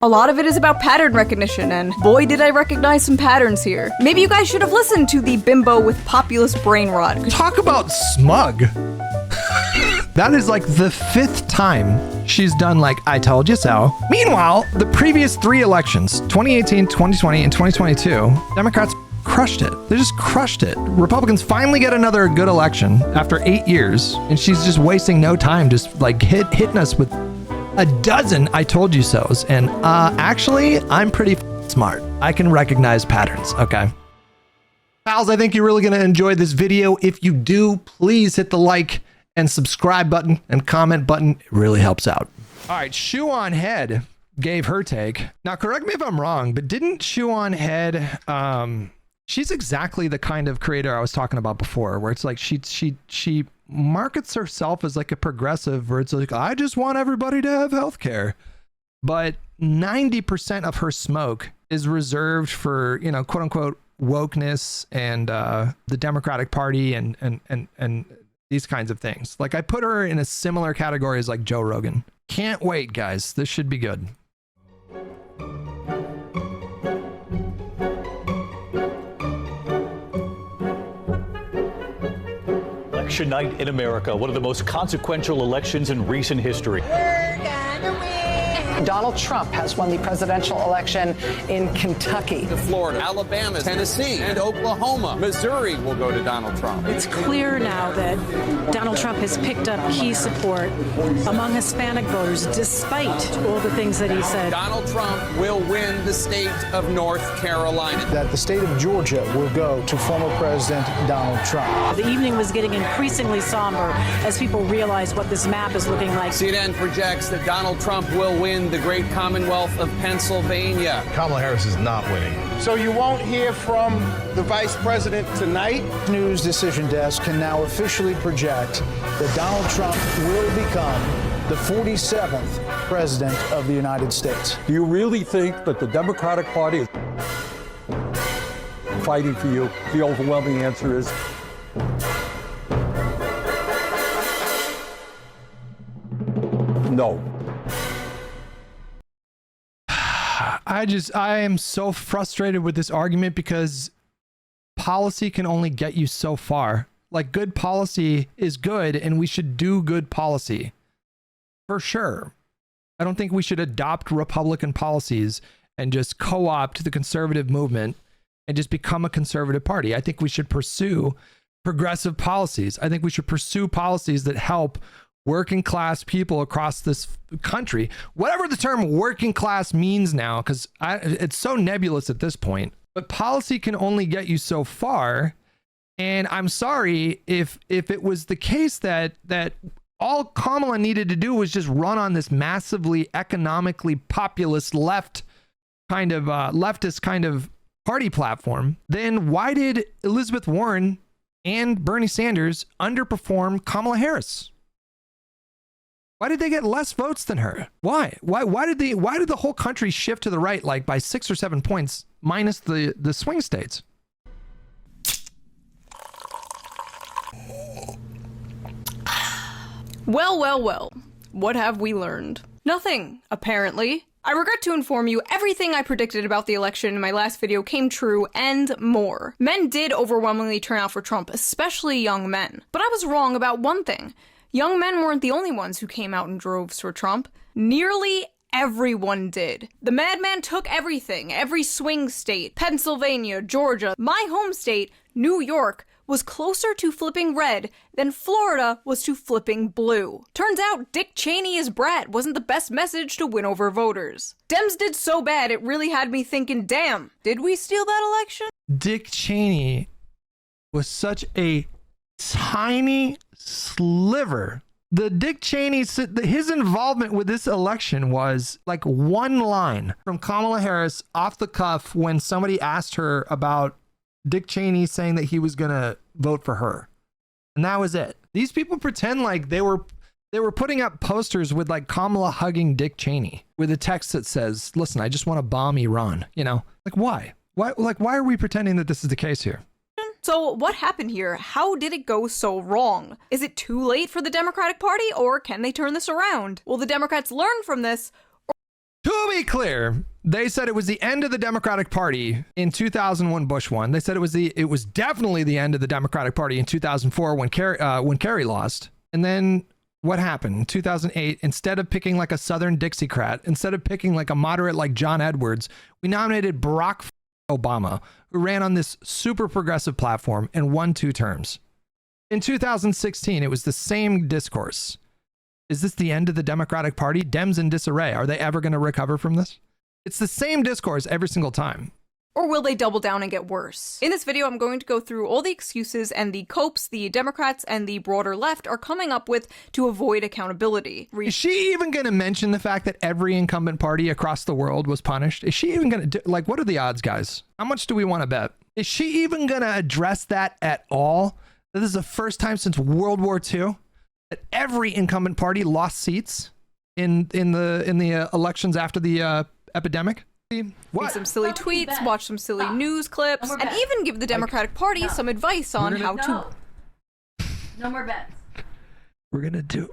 A lot of it is about pattern recognition, and boy did I recognize some patterns here. Maybe you guys should have listened to the bimbo with populist brain rot. Talk about smug. That is like the 5th time she's done like, I told you so. Meanwhile, the previous 3 elections, 2018, 2020, and 2022, Democrats crushed it. They just crushed it. Republicans finally get another good election after 8 years, and she's just wasting no time, just like hitting us with a dozen I told you so's. And actually, I'm pretty smart. I can recognize patterns, okay? Pals, I think you're really gonna enjoy this video. If you do, please hit the like and subscribe button and comment button. It really helps out. All right, ShoeOnHead gave her take. Now, correct me if I'm wrong, but didn't ShoeOnHead, she's exactly the kind of creator I was talking about before, where it's like she markets herself as like a progressive, where it's like, I just want everybody to have healthcare. But 90% of her smoke is reserved for, you know, quote unquote wokeness and the Democratic Party and these kinds of things. Like, I put her in a similar category as like Joe Rogan. Can't wait, guys. This should be good. Election night in America, one of the most consequential elections in recent history. Donald Trump has won the presidential election in Kentucky. Florida, Alabama, Tennessee, and Oklahoma. Missouri will go to Donald Trump. It's clear now that Donald Trump has picked up key support among Hispanic voters, despite all the things that he said. Donald Trump will win the state of North Carolina. That the state of Georgia will go to former President Donald Trump. The evening was getting increasingly somber as people realized what this map is looking like. CNN projects that Donald Trump will win the great Commonwealth of Pennsylvania. Kamala Harris is not winning. So you won't hear from the vice president tonight? News Decision Desk can now officially project that Donald Trump will become the 47th president of the United States. Do you really think that the Democratic Party is fighting for you? The overwhelming answer is no. I am so frustrated with this argument because policy can only get you so far. Like, good policy is good and we should do good policy. For sure. I don't think we should adopt Republican policies and just co-opt the conservative movement and just become a conservative party. I think we should pursue progressive policies. I think we should pursue policies that help working class people across this country, whatever the term working class means now, because it's so nebulous at this point. But policy can only get you so far. And I'm sorry if it was the case that all Kamala needed to do was just run on this massively economically populist leftist kind of party platform, then why did Elizabeth Warren and Bernie Sanders underperform Kamala Harris? Why did they get less votes than her? Why did the whole country shift to the right, like by 6 or 7 points, minus the swing states? Well. What have we learned? Nothing, apparently. I regret to inform you, everything I predicted about the election in my last video came true and more. Men did overwhelmingly turn out for Trump, especially young men. But I was wrong about one thing. Young men weren't the only ones who came out in droves for Trump. Nearly everyone did. The madman took everything, every swing state, Pennsylvania, Georgia. My home state, New York, was closer to flipping red than Florida was to flipping blue. Turns out Dick Cheney as brat wasn't the best message to win over voters. Dems did so bad it really had me thinking, damn, did we steal that election? Dick Cheney was such a tiny sliver. The Dick Cheney, his involvement with this election was like one line from Kamala Harris off the cuff when somebody asked her about Dick Cheney saying that he was going to vote for her. And that was it. These people pretend like they were putting up posters with like Kamala hugging Dick Cheney with a text that says, listen, I just want to bomb Iran. You know, like why? Why are we pretending that this is the case here? So what happened here? How did it go so wrong? Is it too late for the Democratic Party, or can they turn this around? Will the Democrats learn from this? Too be clear, they said it was the end of the Democratic Party in 2001. Bush won. They said it was definitely the end of the Democratic Party in 2004 when Kerry lost. And then what happened in 2008? Instead of picking like a Southern Dixiecrat, instead of picking like a moderate like John Edwards, we nominated Barack Obama, who ran on this super progressive platform and won 2 terms. In 2016, it was the same discourse. Is this the end of the Democratic Party? Dems in disarray. Are they ever going to recover from this? It's the same discourse every single time. Or will they double down and get worse? In this video, I'm going to go through all the excuses and the copes the Democrats and the broader left are coming up with to avoid accountability. Is she even going to mention the fact that every incumbent party across the world was punished? Is she even going to, like, what are the odds, guys? How much do we want to bet? Is she even going to address that at all? This is the first time since World War II that every incumbent party lost seats in the elections after the epidemic. Read some silly tweets, watch some silly news clips, and even give the Democratic Party some advice on how to... No more bets. We're gonna do...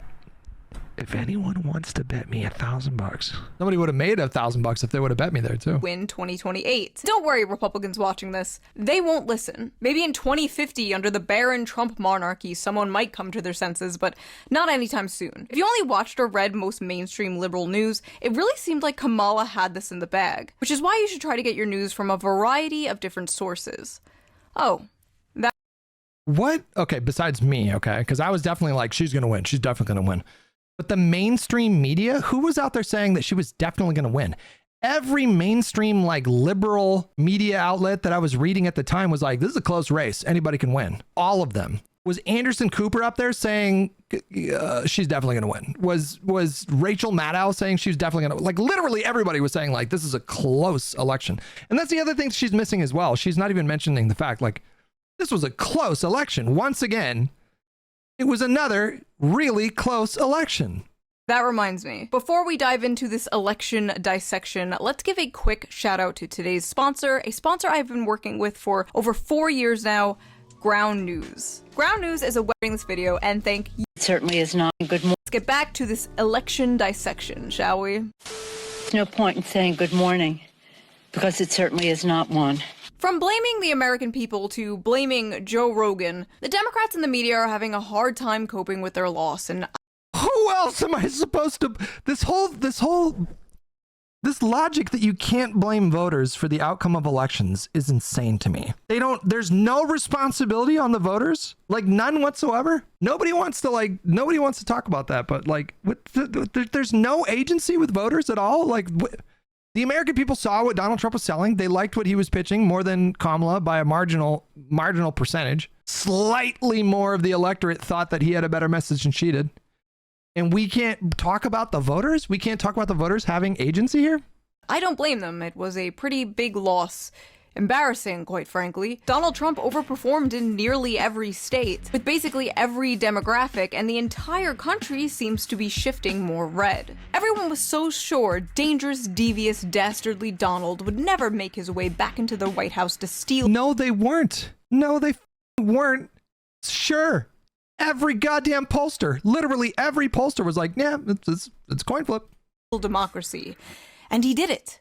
If anyone wants to bet me $1,000, somebody would have made $1,000 if they would have bet me there too. Win 2028. Don't worry, Republicans watching this. They won't listen. Maybe in 2050, under the barren Trump monarchy, someone might come to their senses, but not anytime soon. If you only watched or read most mainstream liberal news, it really seemed like Kamala had this in the bag, which is why you should try to get your news from a variety of different sources. Oh, that... What? Okay, besides me, okay? Because I was definitely like, she's gonna win. She's definitely gonna win. But the mainstream media, who was out there saying that she was definitely going to win? Every mainstream, like, liberal media outlet that I was reading at the time was like, this is a close race. Anybody can win. All of them. Was Anderson Cooper up there saying she's definitely going to win? Was Rachel Maddow saying she's definitely going to... Like, literally everybody was saying, like, this is a close election. And that's the other thing she's missing as well. She's not even mentioning the fact, like, this was a close election. Once again, it was another really close election. That reminds me, before we dive into this election dissection, let's give a quick shout out to today's sponsor, a sponsor I've been working with for over 4 years now, Ground News. Ground News is a web in this video, and thank you. It certainly is not. Good morning. Let's get back to this election dissection, shall we? There's no point in saying good morning, because it certainly is not one. From blaming the American people to blaming Joe Rogan, the Democrats and the media are having a hard time coping with their loss, and who else am I supposed to... This logic that you can't blame voters for the outcome of elections is insane to me. There's no responsibility on the voters, like none whatsoever. Nobody wants to talk about that, but like, there's no agency with voters at all. Like, the American people saw what Donald Trump was selling. They liked what he was pitching more than Kamala by a marginal percentage. Slightly more of the electorate thought that he had a better message than she did. And we can't talk about the voters? We can't talk about the voters having agency here? I don't blame them. It was a pretty big loss. Embarrassing, quite frankly. Donald Trump overperformed in nearly every state, with basically every demographic, and the entire country seems to be shifting more red. Everyone was so sure dangerous, devious, dastardly Donald would never make his way back into the White House to steal. No, they weren't. No, they weren't. Sure. Every goddamn pollster, literally every pollster was like, yeah, it's coin flip. Democracy. And he did it.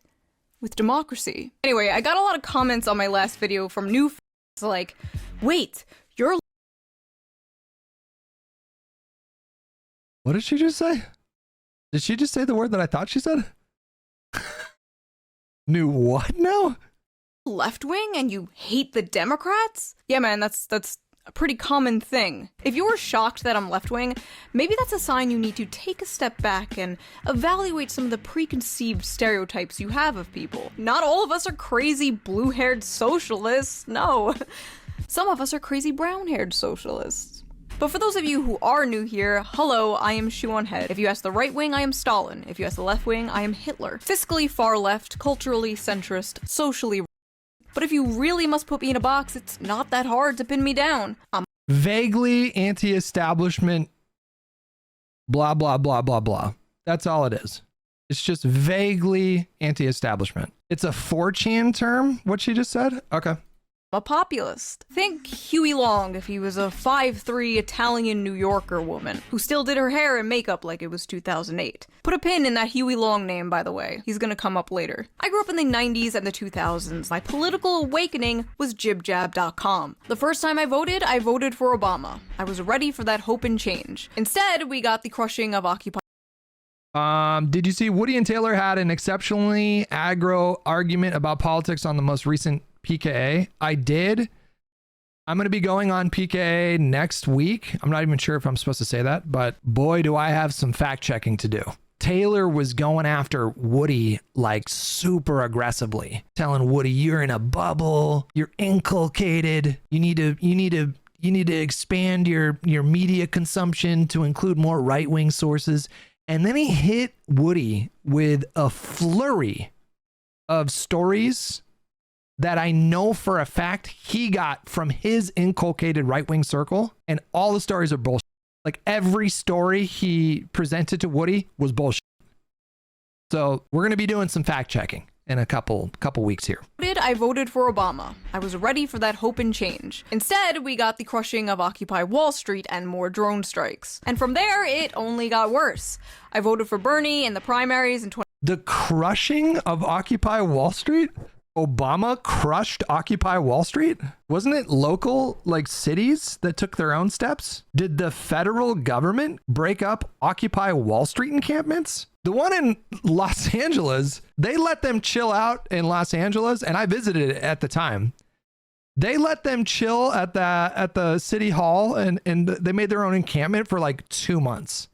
With democracy. Anyway, I got a lot of comments on my last video from new fans like, wait, you're... What did she just say? Did she just say the word that I thought she said? New what now? Left-wing and you hate the Democrats? Yeah, man, that's a pretty common thing. If you were shocked that I'm left-wing, maybe that's a sign you need to take a step back and evaluate some of the preconceived stereotypes you have of people. Not all of us are crazy blue-haired socialists, no. Some of us are crazy brown-haired socialists. But for those of you who are new here, hello, I am ShoeOnHead. If you ask the right wing, I am Stalin. If you ask the left wing, I am Hitler. Fiscally far left, culturally centrist, socially... But if you really must put me in a box, it's not that hard to pin me down. I'm vaguely anti-establishment, blah, blah, blah, blah, blah. That's all it is. It's just vaguely anti-establishment. It's a 4chan term, what she just said? Okay. a populist. Think Huey Long if he was a 5'3" Italian New Yorker woman who still did her hair and makeup like it was 2008. Put a pin in that Huey Long name, by the way. He's gonna come up later. I grew up in the 90s and the 2000s. My political awakening was jibjab.com. The first time I voted for Obama. I was ready for that hope and change. Instead, we got the crushing of Occupy. Did you see Woody and Taylor had an exceptionally aggro argument about politics on the most recent PKA? I did. I'm going to be going on PKA next week. I'm not even sure if I'm supposed to say that, but boy, do I have some fact checking to do. Taylor was going after Woody like super aggressively, telling Woody, you're in a bubble, you're inculcated, you need to expand your media consumption to include more right-wing sources. And then he hit Woody with a flurry of stories that I know for a fact he got from his inculcated right-wing circle. And all the stories are bullshit. Like every story he presented to Woody was bullshit. So we're going to be doing some fact checking in a couple weeks here. I voted for Obama. I was ready for that hope and change. Instead, we got the crushing of Occupy Wall Street and more drone strikes. And from there, it only got worse. I voted for Bernie in the primaries in The crushing of Occupy Wall Street? Obama crushed Occupy Wall Street? Wasn't it local, like cities that took their own steps? Did the federal government break up Occupy Wall Street encampments? The one in Los Angeles, they let them chill out in Los Angeles, and I visited it at the time. They let them chill at the city hall, and they made their own encampment for like 2 months.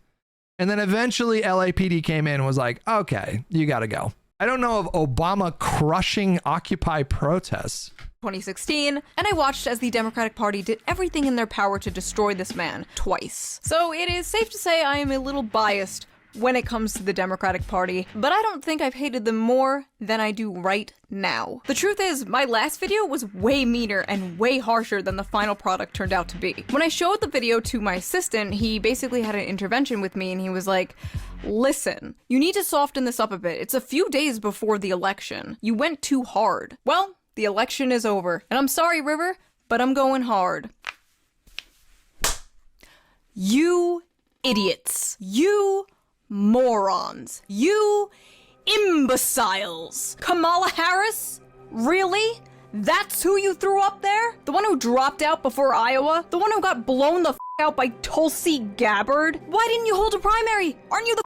And then eventually LAPD came in and was like, okay, you gotta go. I don't know of Obama crushing Occupy protests. 2016, and I watched as the Democratic Party did everything in their power to destroy this man twice. So it is safe to say I am a little biased when it comes to the Democratic Party, but I don't think I've hated them more than I do right now. The truth is, my last video was way meaner and way harsher than the final product turned out to be. When I showed the video to my assistant, he basically had an intervention with me and he was like, listen, you need to soften this up a bit. It's a few days before the election. You went too hard. Well, the election is over. And I'm sorry, River, but I'm going hard. You idiots. You morons. You imbeciles. Kamala Harris? Really? That's who you threw up there? The one who dropped out before Iowa? The one who got blown the f out by Tulsi Gabbard? Why didn't you hold a primary? Aren't you the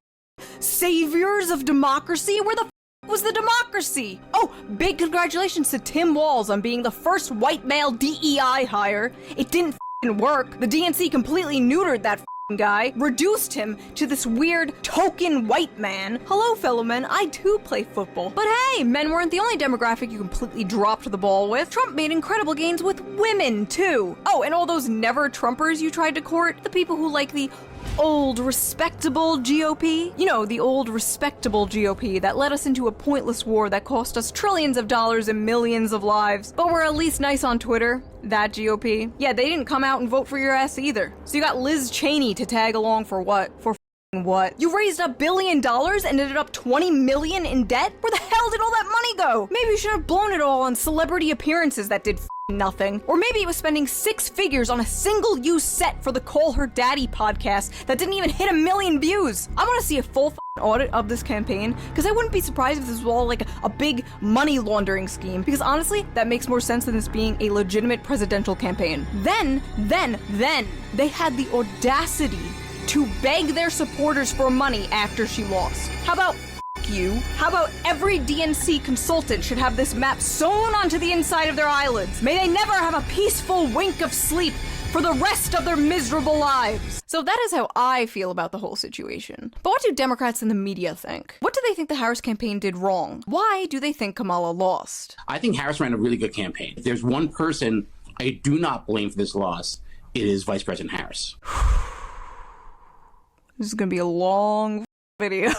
saviors of democracy? Where the f was the democracy? Oh, big congratulations to Tim Walz on being the first white male DEI hire. It didn't f***ing work. The DNC completely neutered that guy, reduced him to this weird token white man. Hello, fellow men, I too play football. But hey, men weren't the only demographic you completely dropped the ball with. Trump made incredible gains with women, too. Oh, and all those never-Trumpers you tried to court, the people who like the old, respectable GOP? You know, the old, respectable GOP that led us into a pointless war that cost us trillions of dollars and millions of lives, but we're at least nice on Twitter. That GOP. Yeah, they didn't come out and vote for your ass either. So you got Liz Cheney to tag along for what? For what? You raised $1 billion and ended up $20 million in debt? Where the hell did all that money go? Maybe you should have blown it all on celebrity appearances that did nothing. Or maybe it was spending 6 figures on a single-use set for the Call Her Daddy podcast that didn't even hit 1 million views. I want to see a full audit of this campaign, because I wouldn't be surprised if this was all like a big money laundering scheme, because honestly, that makes more sense than this being a legitimate presidential campaign. Then, they had the audacity to beg their supporters for money after she lost. How about you? How about every DNC consultant should have this map sewn onto the inside of their eyelids? May they never have a peaceful wink of sleep for the rest of their miserable lives. So that is how I feel about the whole situation. But what do Democrats and the media think? What do they think the Harris campaign did wrong? Why do they think Kamala lost? I think Harris ran a really good campaign. If there's one person I do not blame for this loss, it is Vice President Harris. This is gonna be a long video.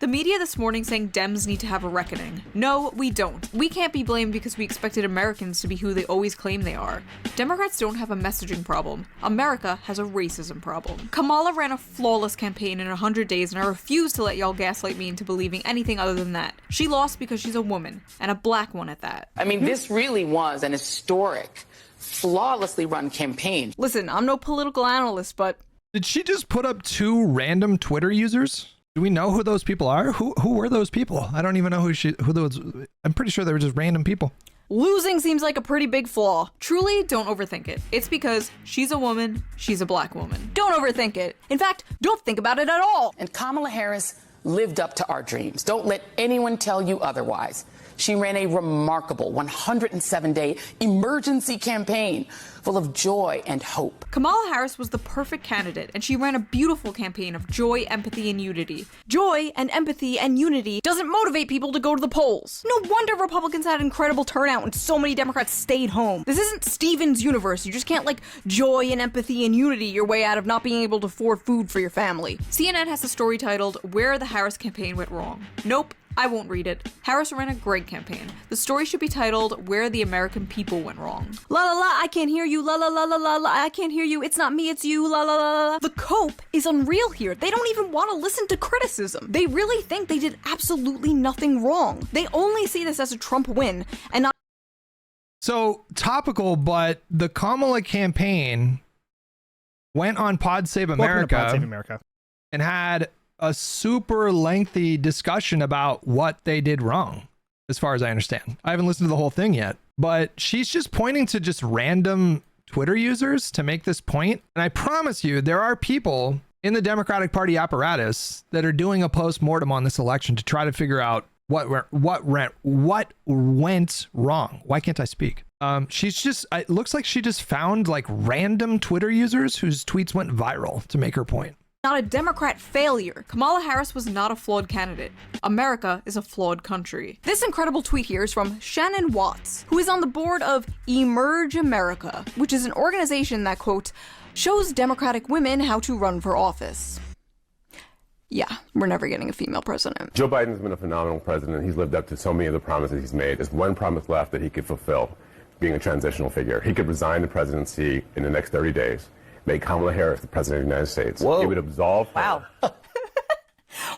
The media this morning saying Dems need to have a reckoning. No, we don't. We can't be blamed because we expected Americans to be who they always claim they are. Democrats don't have a messaging problem. America has a racism problem. Kamala ran a flawless campaign in 100 days, and I refuse to let y'all gaslight me into believing anything other than that. She lost because she's a woman, and a black one at that. I mean, this really was an historic, flawlessly run campaign. Listen, I'm no political analyst, but... Did she just put up 2 random Twitter users? Do we know who those people are? Who were those people? I don't even know who those... I'm pretty sure they were just random people. Losing seems like a pretty big flaw. Truly, don't overthink it. It's because she's a woman, she's a black woman. Don't overthink it. In fact, don't think about it at all. And Kamala Harris lived up to our dreams. Don't let anyone tell you otherwise. She ran a remarkable 107-day emergency campaign full of joy and hope. Kamala Harris was the perfect candidate, and she ran a beautiful campaign of joy, empathy, and unity. Joy and empathy and unity doesn't motivate people to go to the polls. No wonder Republicans had incredible turnout and so many Democrats stayed home. This isn't Steven's universe. You just can't like joy and empathy and unity your way out of not being able to afford food for your family. CNN has a story titled, "Where the Harris Campaign Went Wrong." Nope. I won't read it. Harris ran a great campaign. The story should be titled, "Where the American People Went Wrong." La la la, I can't hear you. La la la la la la, I can't hear you. It's not me, it's you. La la la la. The cope is unreal here. They don't even want to listen to criticism. They really think they did absolutely nothing wrong. They only see this as a Trump win and not... So topical, but the Kamala campaign went on Pod Save America, Pod Save America and had a super lengthy discussion about what they did wrong, as far as I understand. I haven't listened to the whole thing yet, but she's just pointing to just random Twitter users to make this point. And I promise you, there are people in the Democratic Party apparatus that are doing a post-mortem on this election to try to figure out what went wrong. Why can't I speak? She's just, it looks like she just found like random Twitter users whose tweets went viral to make her point. Not a Democrat failure. Kamala Harris was not a flawed candidate. America is a flawed country. This incredible tweet here is from Shannon Watts, who is on the board of Emerge America, which is an organization that, quote, shows Democratic women how to run for office. Yeah, we're never getting a female president. Joe Biden's been a phenomenal president. He's lived up to so many of the promises he's made. There's one promise left that he could fulfill, being a transitional figure. He could resign the presidency in the next 30 days. Make Kamala Harris the president of the United States. Whoa. It would absolve her. Wow. What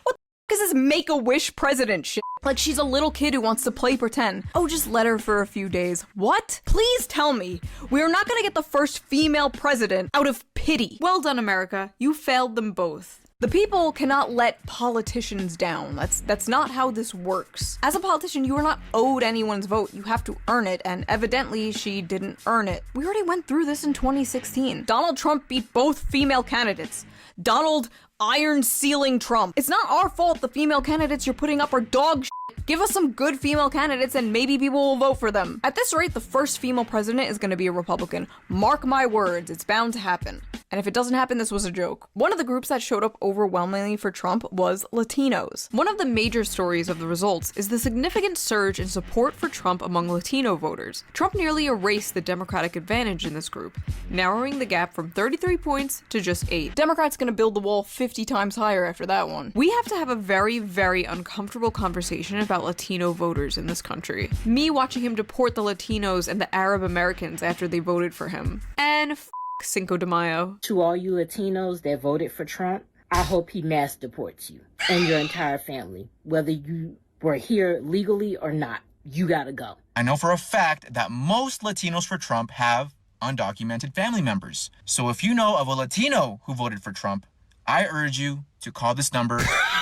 the f is this Make-A-Wish president shit? Like she's a little kid who wants to play pretend. Oh, just let her for a few days. What? Please tell me we are not gonna get the first female president out of pity. Well done, America. You failed them both. The people cannot let politicians down. That's not how this works. As a politician, you are not owed anyone's vote. You have to earn it, and evidently she didn't earn it. We already went through this in 2016. Donald Trump beat both female candidates. Donald iron sealing Trump. It's not our fault the female candidates you're putting up are dog shit. Give us some good female candidates and maybe people will vote for them. At this rate, the first female president is gonna be a Republican. Mark my words, it's bound to happen. And if it doesn't happen, this was a joke. One of the groups that showed up overwhelmingly for Trump was Latinos. One of the major stories of the results is the significant surge in support for Trump among Latino voters. Trump nearly erased the Democratic advantage in this group, narrowing the gap from 33 points to just 8. Democrats gonna build the wall 50 times higher after that one. We have to have a very, very uncomfortable conversation about Latino voters in this country. Me watching him deport the Latinos and the Arab Americans after they voted for him. And Cinco de Mayo. To all you Latinos that voted for Trump, I hope he mass deports you and your entire family. Whether you were here legally or not, you gotta go. I know for a fact that most Latinos for Trump have undocumented family members. So if you know of a Latino who voted for Trump, I urge you to call this number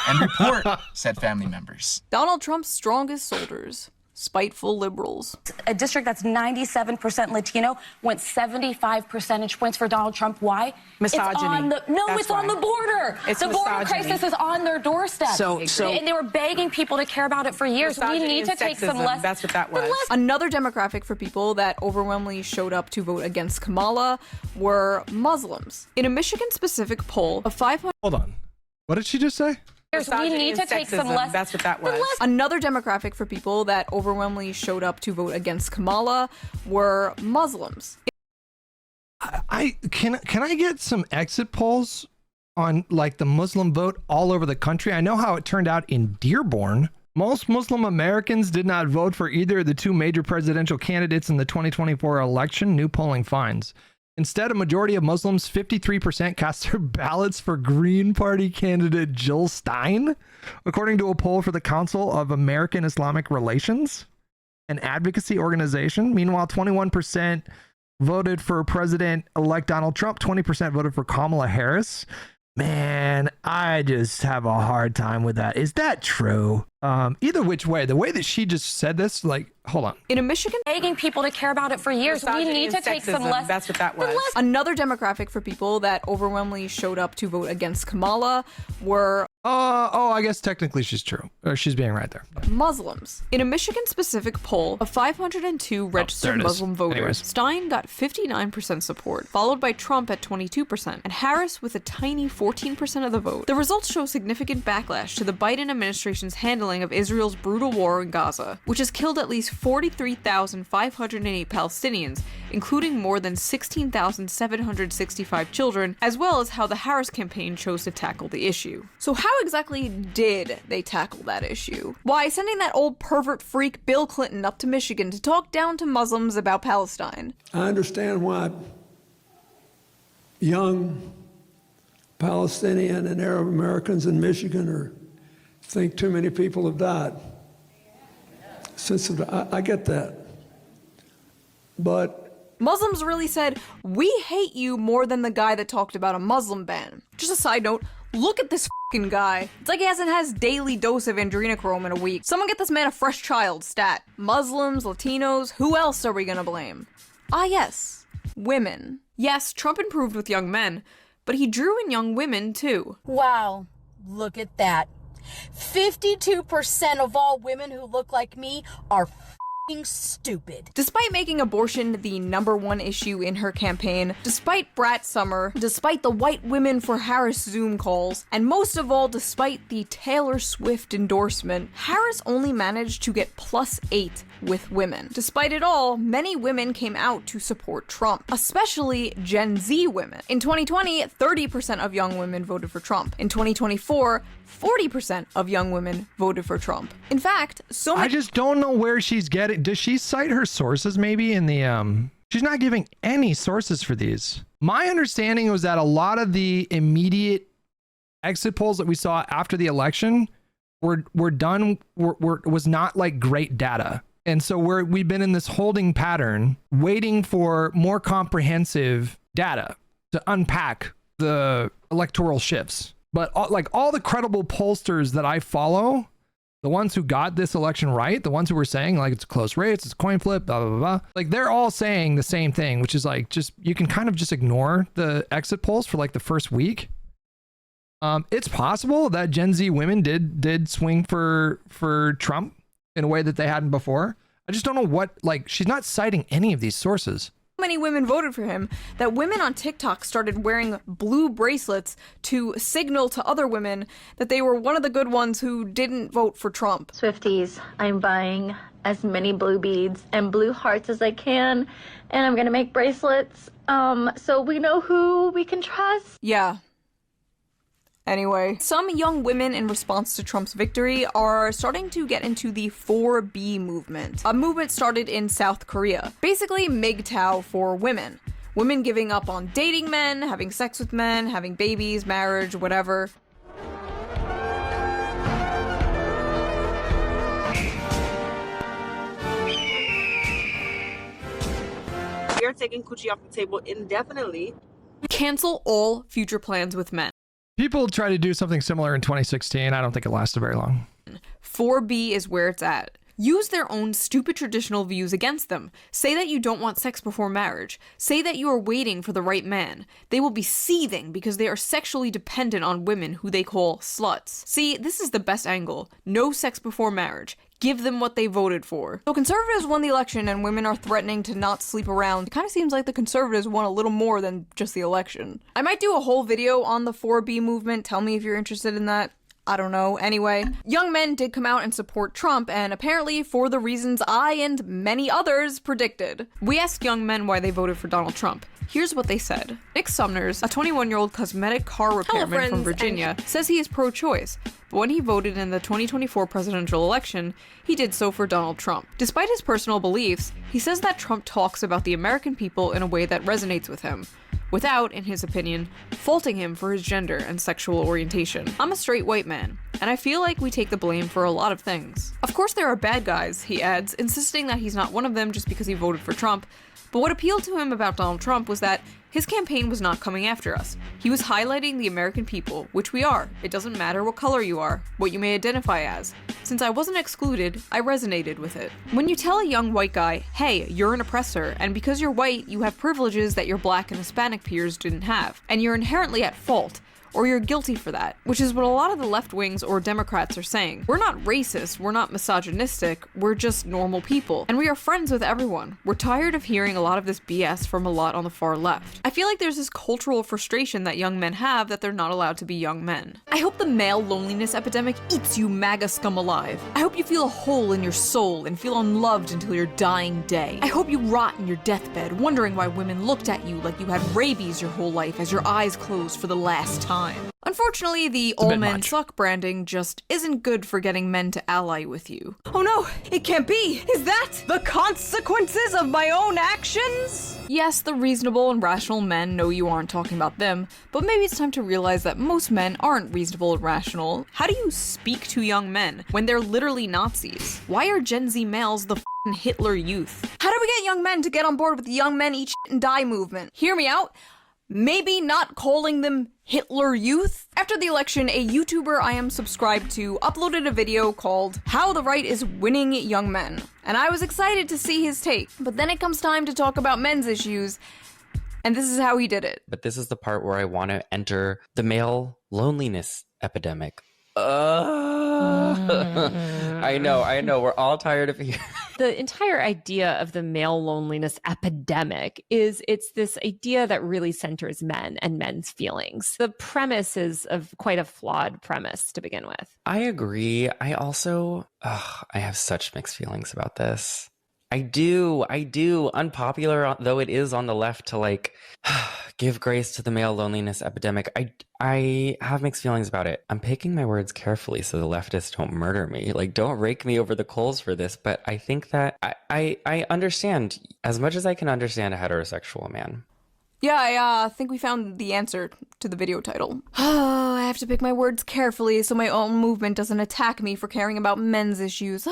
and report said family members. Donald Trump's strongest soldiers. Spiteful liberals. A district that's 97% Latino went 75 percentage points for Donald Trump. Why? Misogyny. It's on the border. It's the border misogyny. crisis is on their doorstep. And they were begging people to care about it for years. We need to take some less. That's what that was. Another demographic for people that overwhelmingly showed up to vote against Kamala were Muslims. In a Michigan-specific poll of 500... Hold on. What did she just say? We need to take some less. That's what that was. Another demographic for people that overwhelmingly showed up to vote against Kamala were Muslims. Can I get some exit polls on like the Muslim vote all over the country. I know how it turned out in Dearborn. Most Muslim Americans did not vote for either of the two major presidential candidates in the 2024 election, new polling finds. Instead, a majority of Muslims, 53%, cast their ballots for Green Party candidate Jill Stein, according to a poll for the Council of American Islamic Relations, an advocacy organization. Meanwhile, 21% voted for President-elect Donald Trump, 20% voted for Kamala Harris. Man, I just have a hard time with that. Is that true? Either which way, the way that she just said this, like, hold on. In a Michigan, begging people to care about it for years. We need to take some less. That's what that was. Another demographic for people that overwhelmingly showed up to vote against Kamala were I guess technically she's true. Or she's being right there. Muslims. In a Michigan-specific poll of 502 registered Muslim voters, Anyways. Stein got 59% support, followed by Trump at 22%, and Harris with a tiny 14% of the vote. The results show significant backlash to the Biden administration's handling of Israel's brutal war in Gaza, which has killed at least 43,508 Palestinians, including more than 16,765 children, as well as how the Harris campaign chose to tackle the issue. So how exactly did they tackle that issue? Why, sending that old pervert freak Bill Clinton up to Michigan to talk down to Muslims about Palestine. I understand why young Palestinian and Arab Americans in Michigan think too many people have died. I get that. But Muslims really said, we hate you more than the guy that talked about a Muslim ban. Just a side note, look at this fucking guy. It's like he hasn't had his daily dose of adrenochrome in a week. Someone get this man a fresh child stat. Muslims, Latinos, who else are we gonna blame? Ah yes, women. Yes, Trump improved with young men, but he drew in young women too. Wow, look at that. 52% of all women who look like me are stupid. Despite making abortion the #1 issue in her campaign, despite Brat Summer, despite the white women for Harris Zoom calls, and most of all, despite the Taylor Swift endorsement, Harris only managed to get +8 with women. Despite it all, many women came out to support Trump, especially Gen Z women. In 2020, 30% of young women voted for Trump. In 2024, 40% of young women voted for Trump. In fact, I just don't know where she's getting. Does she cite her sources maybe in the she's not giving any sources for these. My understanding was that a lot of the immediate exit polls that we saw after the election were not like great data. And so we've been in this holding pattern waiting for more comprehensive data to unpack the electoral shifts. But all the credible pollsters that I follow, the ones who got this election right, the ones who were saying like it's close race, it's a coin flip, blah, blah, blah, like they're all saying the same thing, which is like, just, you can kind of just ignore the exit polls for like the first week. It's possible that Gen Z women did swing for Trump in a way that they hadn't before. I just don't know what, like, she's not citing any of these sources. Many women voted for him that women on TikTok started wearing blue bracelets to signal to other women that they were one of the good ones who didn't vote for Trump. Swifties, I'm buying as many blue beads and blue hearts as I can, and I'm gonna make bracelets so we know who we can trust. Yeah. Anyway, some young women in response to Trump's victory are starting to get into the 4B movement. A movement started in South Korea. Basically MGTOW for women. Women giving up on dating men, having sex with men, having babies, marriage, whatever. We are taking coochie off the table indefinitely. Cancel all future plans with men. People tried to do something similar in 2016. I don't think it lasted very long. 4B is where it's at. Use their own stupid traditional views against them. Say that you don't want sex before marriage. Say that you are waiting for the right man. They will be seething because they are sexually dependent on women who they call sluts. See, this is the best angle. No sex before marriage. Give them what they voted for. So conservatives won the election and women are threatening to not sleep around. It kind of seems like the conservatives won a little more than just the election. I might do a whole video on the 4B movement. Tell me if you're interested in that. I don't know. Anyway, young men did come out and support Trump, and apparently for the reasons I and many others predicted. We asked young men why they voted for Donald Trump. Here's what they said. Nick Sumners, a 21-year-old cosmetic car repairman from Virginia, says he is pro-choice, but when he voted in the 2024 presidential election, he did so for Donald Trump. Despite his personal beliefs, he says that Trump talks about the American people in a way that resonates with him, without, in his opinion, faulting him for his gender and sexual orientation. I'm a straight white man, and I feel like we take the blame for a lot of things. Of course there are bad guys, he adds, insisting that he's not one of them just because he voted for Trump. But what appealed to him about Donald Trump was that his campaign was not coming after us. He was highlighting the American people, which we are. It doesn't matter what color you are, what you may identify as. Since I wasn't excluded, I resonated with it. When you tell a young white guy, hey, you're an oppressor, and because you're white, you have privileges that your black and Hispanic peers didn't have, and you're inherently at fault, or you're guilty for that, which is what a lot of the left wings or Democrats are saying. We're not racist, we're not misogynistic, we're just normal people, and we are friends with everyone. We're tired of hearing a lot of this BS from a lot on the far left. I feel like there's this cultural frustration that young men have that they're not allowed to be young men. I hope the male loneliness epidemic eats you MAGA scum alive. I hope you feel a hole in your soul and feel unloved until your dying day. I hope you rot in your deathbed, wondering why women looked at you like you had rabies your whole life as your eyes closed for the last time. Unfortunately, the all men suck branding just isn't good for getting men to ally with you. Oh no, it can't be! Is that the consequences of my own actions? Yes, the reasonable and rational men know you aren't talking about them, but maybe it's time to realize that most men aren't reasonable and rational. How do you speak to young men when they're literally Nazis? Why are Gen Z males the f***ing Hitler youth? How do we get young men to get on board with the young men eat shit and die movement? Hear me out. Maybe not calling them Hitler Youth? After the election, a YouTuber I am subscribed to uploaded a video called How the Right is Winning Young Men, and I was excited to see his take. But then it comes time to talk about men's issues, and this is how he did it. But this is the part where I want to enter the male loneliness epidemic. I know. We're all tired of hearing. The entire idea of the male loneliness epidemic is it's this idea that really centers men and men's feelings. The premise is of quite a flawed premise to begin with. I agree. I also, I have such mixed feelings about this. I do. Unpopular though it is on the left to like give grace to the male loneliness epidemic. I have mixed feelings about it. I'm picking my words carefully so the leftists don't murder me. Like, don't rake me over the coals for this. But I think that I understand as much as I can understand a heterosexual man. Yeah, I think we found the answer to the video title. Oh, I have to pick my words carefully so my own movement doesn't attack me for caring about men's issues.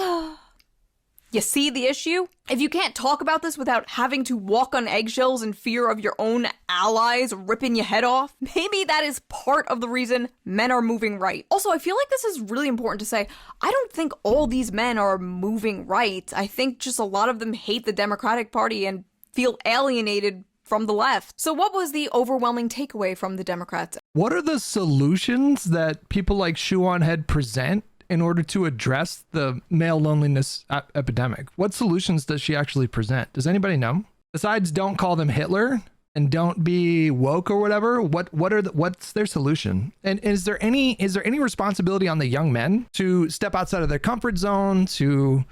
You see the issue? If you can't talk about this without having to walk on eggshells in fear of your own allies ripping your head off, maybe that is part of the reason men are moving right. Also, I feel like this is really important to say. I don't think all these men are moving right. I think just a lot of them hate the Democratic Party and feel alienated from the left. So what was the overwhelming takeaway from the Democrats? What are the solutions that people like ShoeOnHead present in order to address the male loneliness epidemic? What solutions does she actually present? Does anybody know? Besides, don't call them Hitler and don't be woke or whatever. What's their solution? And is there any responsibility on the young men to step outside of their comfort zone, to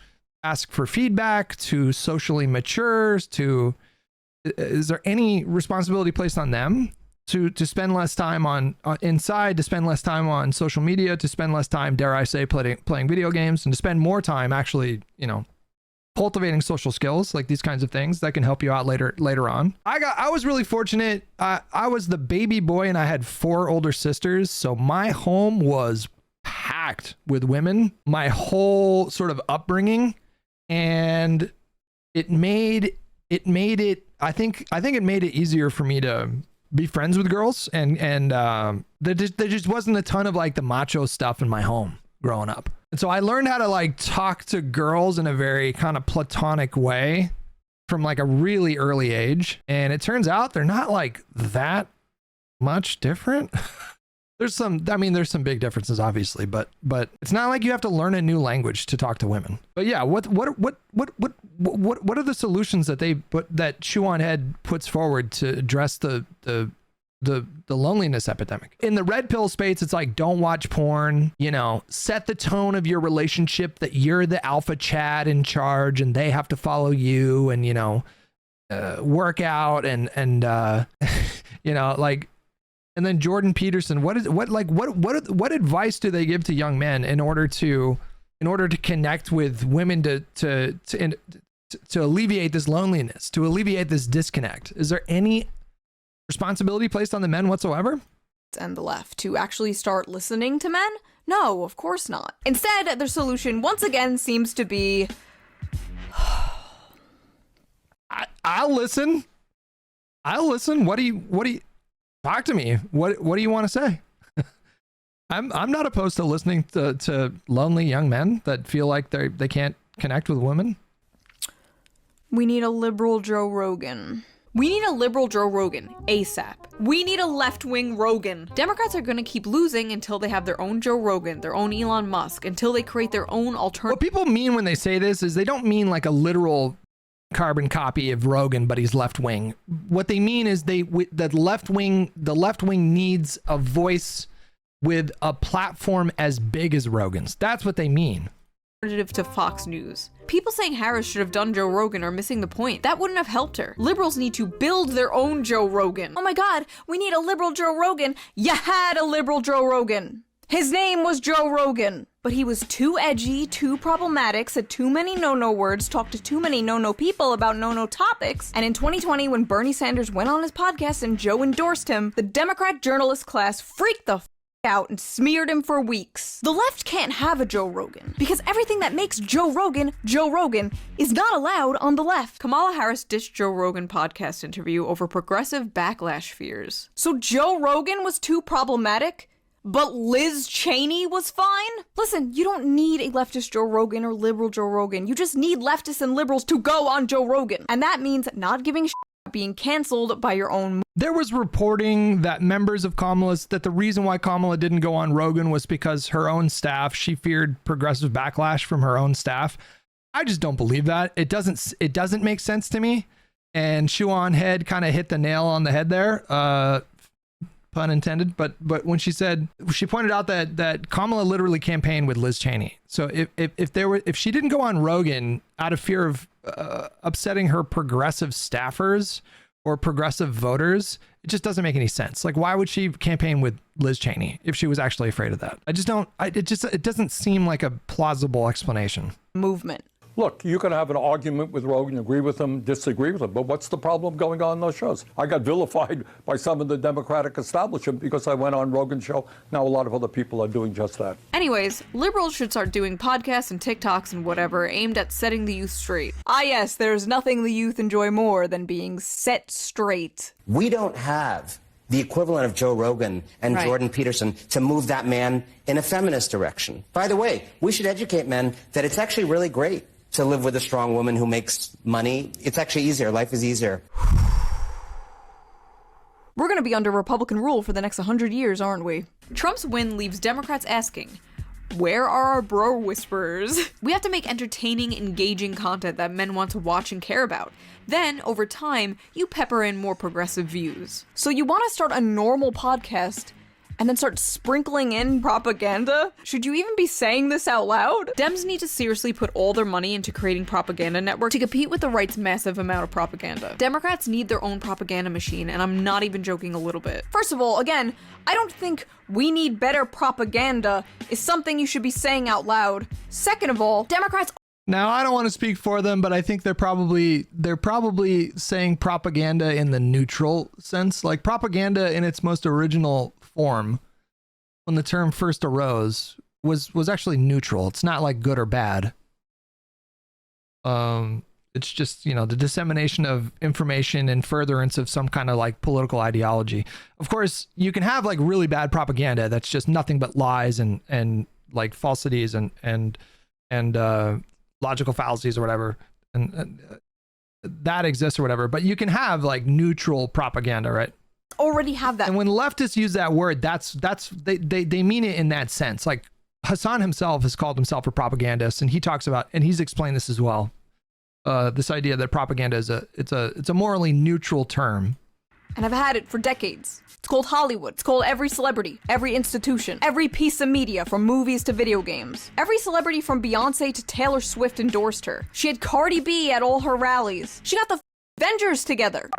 ask for feedback, to socially mature, is there any responsibility placed on them to spend less time on inside, to spend less time on social media, to spend less time, dare I say, playing video games, and to spend more time actually, cultivating social skills, like these kinds of things that can help you out later on. I was really fortunate. I was the baby boy and I had 4 older sisters, so my home was packed with women my whole sort of upbringing, and it made it I think it made it easier for me to be friends with girls, and there just wasn't a ton of like the macho stuff in my home growing up. And so I learned how to like talk to girls in a very kind of platonic way from like a really early age. And it turns out they're not like that much different. There's some big differences obviously, but it's not like you have to learn a new language to talk to women. But yeah, what are the solutions that ShoeOnHead puts forward to address the the loneliness epidemic. In the red pill space, it's like, don't watch porn, you know, set the tone of your relationship that you're the alpha Chad in charge and they have to follow you, and, you know, work out and you know, like. And then Jordan Peterson, what advice do they give to young men in order to connect with women to alleviate this loneliness, to alleviate this disconnect? Is there any responsibility placed on the men whatsoever? And the left to actually start listening to men? No, of course not. Instead, their solution once again seems to be I'll listen. What do you talk to me? What do you want to say? I'm not opposed to listening to lonely young men that feel like they can't connect with women. We need a liberal Joe Rogan. We need a liberal Joe Rogan ASAP. We need a left-wing Rogan. Democrats are going to keep losing until they have their own Joe Rogan, their own Elon Musk, until they create their own alternative. What people mean when they say this is they don't mean like a literal carbon copy of Rogan, but he's left wing. What they mean is the left wing needs a voice with a platform as big as Rogan's. That's what they mean. To Fox News. People saying Harris should have done Joe Rogan are missing the point. That wouldn't have helped her. Liberals need to build their own Joe Rogan. Oh my god, we need a liberal Joe Rogan. You had a liberal Joe Rogan. His name was Joe Rogan. But he was too edgy, too problematic, said too many no-no words, talked to too many no-no people about no-no topics. And in 2020, when Bernie Sanders went on his podcast and Joe endorsed him, the Democrat journalist class freaked the out and smeared him for weeks. The left can't have a Joe Rogan because everything that makes Joe Rogan is not allowed on the left. Kamala Harris ditched Joe Rogan podcast interview over progressive backlash fears. So Joe Rogan was too problematic, but Liz Cheney was fine? Listen, you don't need a leftist Joe Rogan or liberal Joe Rogan. You just need leftists and liberals to go on Joe Rogan. And that means not giving a shit about being canceled by your own. There was reporting that members of Kamala's, that the reason why Kamala didn't go on Rogan was because her own staff, she feared progressive backlash from her own staff. I just don't believe that. It doesn't make sense to me. And ShoeOnHead kind of hit the nail on the head there. Pun intended, but when she pointed out that Kamala literally campaigned with Liz Cheney. So if she didn't go on Rogan out of fear of upsetting her progressive staffers or progressive voters, it just doesn't make any sense. Like, why would she campaign with Liz Cheney if she was actually afraid of that? It doesn't seem like a plausible explanation. Movement. Look, you can have an argument with Rogan, agree with him, disagree with him, but what's the problem going on those shows? I got vilified by some of the Democratic establishment because I went on Rogan's show. Now a lot of other people are doing just that. Anyways, liberals should start doing podcasts and TikToks and whatever aimed at setting the youth straight. Ah yes, there's nothing the youth enjoy more than being set straight. We don't have the equivalent of Joe Rogan and Jordan Peterson to move that man in a feminist direction. By the way, we should educate men that it's actually really great to live with a strong woman who makes money. It's actually easier. Life is easier. We're going to be under Republican rule for the next 100 years, aren't we? Trump's win leaves Democrats asking, where are our bro whisperers? We have to make entertaining, engaging content that men want to watch and care about. Then, over time, you pepper in more progressive views. So you want to start a normal podcast and then start sprinkling in propaganda? Should you even be saying this out loud? Dems need to seriously put all their money into creating propaganda networks to compete with the right's massive amount of propaganda. Democrats need their own propaganda machine, and I'm not even joking a little bit. First of all, again, I don't think we need better propaganda is something you should be saying out loud. Second of all, Democrats. Now, I don't want to speak for them, but I think they're probably saying propaganda in the neutral sense. Like, propaganda in its most original form, when the term first arose, was actually neutral. It's not like good or bad. It's just, you know, the dissemination of information and furtherance of some kind of like political ideology. Of course, you can have like really bad propaganda that's just nothing but lies and like falsities and logical fallacies or whatever, and that exists or whatever. But you can have like neutral propaganda, right? Already have that. And when leftists use that word, they mean it in that sense. Like Hasan himself has called himself a propagandist, and he talks about, and he's explained this as well. This idea that propaganda is it's a morally neutral term. And I've had it for decades. It's called Hollywood. It's called every celebrity, every institution, every piece of media from movies to video games. Every celebrity from Beyonce to Taylor Swift endorsed her. She had Cardi B at all her rallies. She got the Avengers together.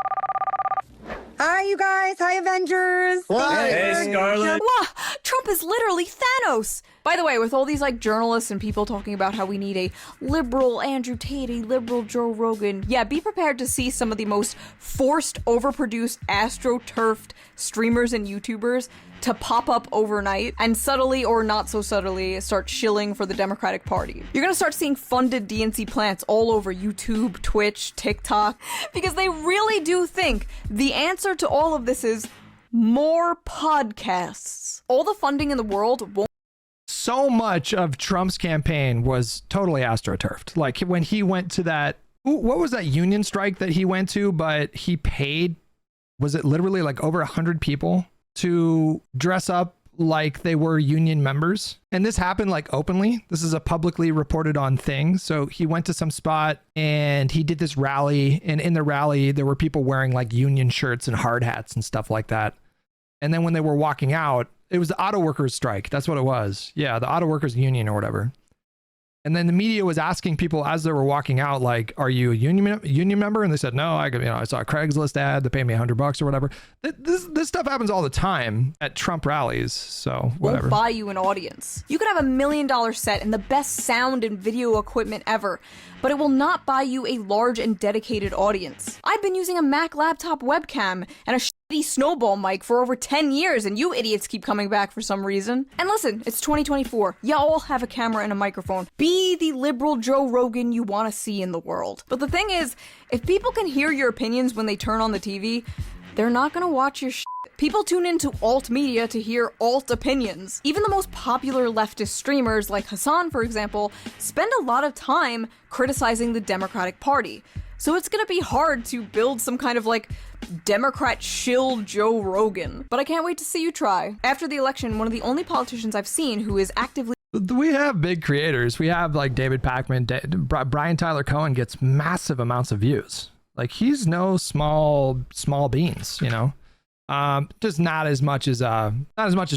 Hi, you guys. Hi, Avengers. Hey, Scarlett. Wow, Trump is literally Thanos. By the way, with all these like journalists and people talking about how we need a liberal Andrew Tate, a liberal Joe Rogan, yeah, be prepared to see some of the most forced, overproduced, astroturfed streamers and YouTubers to pop up overnight and subtly or not so subtly start shilling for the Democratic Party. You're gonna start seeing funded DNC plants all over YouTube, Twitch, TikTok, because they really do think the answer to all of this is more podcasts. All the funding in the world won't. So much of Trump's campaign was totally astroturfed. Like when he went to that, what was that union strike that he went to, but he paid, was it literally like over 100 people to dress up like they were union members? And this happened like openly. This is a publicly reported on thing. So he went to some spot and he did this rally, and in the rally there were people wearing like union shirts and hard hats and stuff like that. And then when they were walking out, it was the auto workers strike. That's what it was. Yeah, the auto workers union or whatever. And then the media was asking people as they were walking out, like, "Are you a union member?" And they said, "No, I saw a Craigslist ad. They pay me $100 or whatever." This stuff happens all the time at Trump rallies. So whatever. Won't buy you an audience. You could have $1 million set and the best sound and video equipment ever, but it will not buy you a large and dedicated audience. I've been using a Mac laptop webcam and a shitty snowball mic for over 10 years, and you idiots keep coming back for some reason. And listen, it's 2024. Y'all have a camera and a microphone. Be the liberal Joe Rogan you want to see in the world. But the thing is, if people can hear your opinions when they turn on the TV, they're not gonna watch your shit. People tune into alt media to hear alt opinions. Even the most popular leftist streamers, like Hasan for example, spend a lot of time criticizing the Democratic Party. So it's gonna be hard to build some kind of like Democrat shill Joe Rogan. But I can't wait to see you try. After the election, one of the only politicians I've seen who is actively. We have big creators. We have like David Pakman, Brian Tyler Cohen gets massive amounts of views. Like he's no small beans, you know. Just not as much as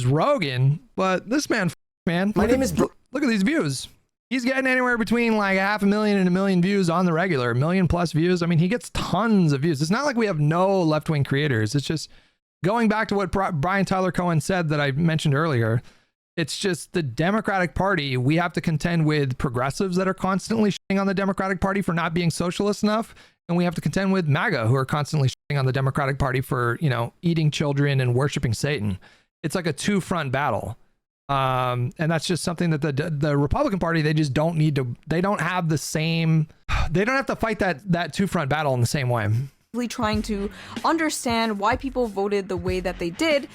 Rogan, but this man, My name is. Look at these views. He's getting anywhere between like 500,000 and 1 million views on the regular, 1 million plus views. I mean, he gets tons of views. It's not like we have no left-wing creators. It's just going back to what Brian Tyler Cohen said that I mentioned earlier. It's just the Democratic Party. We have to contend with progressives that are constantly shitting on the Democratic Party for not being socialist enough. And we have to contend with MAGA, who are constantly shitting on the Democratic Party for, you know, eating children and worshiping Satan. It's like a two-front battle. And that's just something that the Republican Party, they just don't need to, they don't have the same, they don't have to fight that two-front battle in the same way. Trying to understand why people voted the way that they did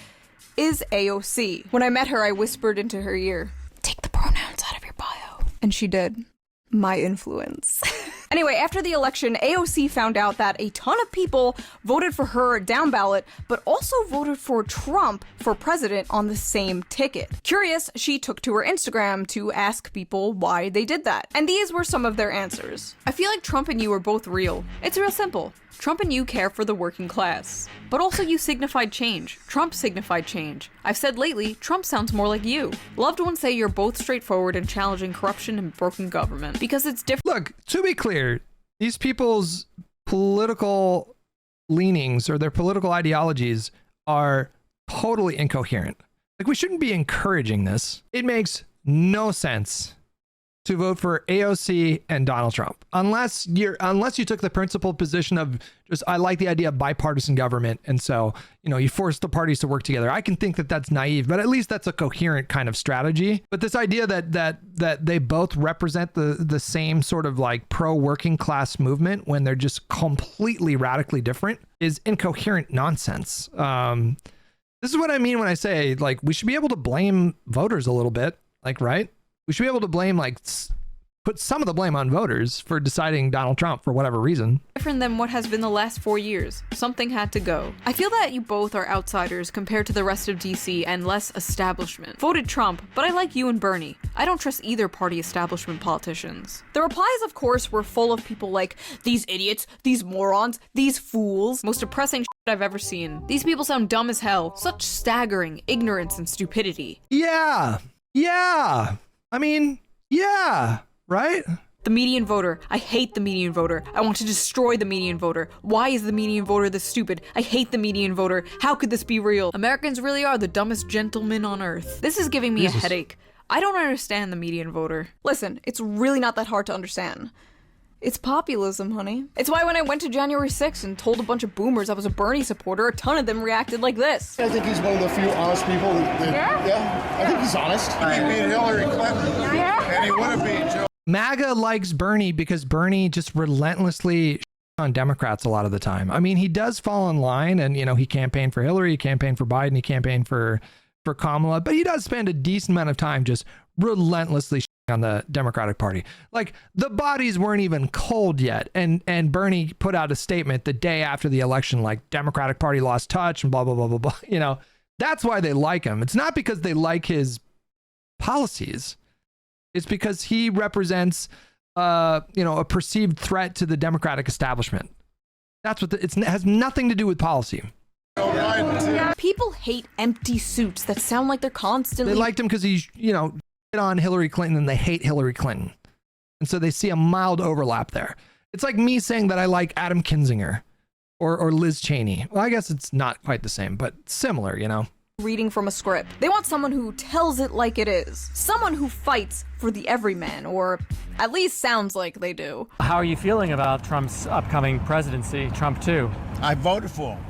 is AOC. When I met her, I whispered into her ear, "Take the pronouns out of your bio." And she did. My influence. Anyway, after the election, AOC found out that a ton of people voted for her down ballot, but also voted for Trump for president on the same ticket. Curious, she took to her Instagram to ask people why they did that. And these were some of their answers. "I feel like Trump and you are both real. It's real simple. Trump and you care for the working class. But also you signified change. Trump signified change. I've said lately, Trump sounds more like you. Loved ones say you're both straightforward and challenging corruption and broken government. Because it's different." Look, to be clear, these people's political leanings or their political ideologies are totally incoherent. Like, we shouldn't be encouraging this. It makes no sense to vote for AOC and Donald Trump unless you took the principled position of just, I like the idea of bipartisan government, and so, you know, you force the parties to work together. I can think that that's naive, but at least that's a coherent kind of strategy. But this idea that they both represent the same sort of like pro working class movement when they're just completely radically different is incoherent nonsense. This is what I mean when I say, like, we should be able to blame voters a little bit, like, right? We should be able to blame like put some of the blame on voters for deciding Donald Trump for whatever reason. Different than what has been the last 4 years. Something had to go. I feel that you both are outsiders compared to the rest of DC and less establishment. Voted Trump, but I like you and Bernie. I don't trust either party establishment politicians. The replies, of course, were full of people like, these idiots, these morons, these fools, most depressing shit I've ever seen. These people sound dumb as hell. Such staggering ignorance and stupidity. Yeah. Yeah. I mean, yeah. Right? The median voter. I hate the median voter. I want to destroy the median voter. Why is the median voter this stupid? I hate the median voter. How could this be real? Americans really are the dumbest gentlemen on earth. This is giving me a headache. I don't understand the median voter. Listen, it's really not that hard to understand. It's populism, honey. It's why when I went to January 6th and told a bunch of boomers I was a Bernie supporter, a ton of them reacted like this. I think he's one of the few honest people yeah, I think he's honest. He beat Hillary Clinton, and he would have beat Joe. MAGA likes Bernie because Bernie just relentlessly on Democrats a lot of the time. I mean, he does fall in line and, you know, he campaigned for Hillary, he campaigned for Biden, he campaigned for Kamala, but he does spend a decent amount of time just relentlessly on the Democratic Party. Like, the bodies weren't even cold yet. And Bernie put out a statement the day after the election, like, Democratic Party lost touch and blah, blah, blah, blah, blah. You know, that's why they like him. It's not because they like his policies. It's because he represents, you know, a perceived threat to the Democratic establishment. That's what it has nothing to do with policy. People hate empty suits that sound like they're constantly. They liked him because he's, you know, on Hillary Clinton and they hate Hillary Clinton. And so they see a mild overlap there. It's like me saying that I like Adam Kinzinger or Liz Cheney. Well, I guess it's not quite the same, but similar, you know. Reading from a script. They want someone who tells it like it is. Someone who fights for the everyman, or at least sounds like they do. How are you feeling about Trump's upcoming presidency, Trump 2? I voted for him.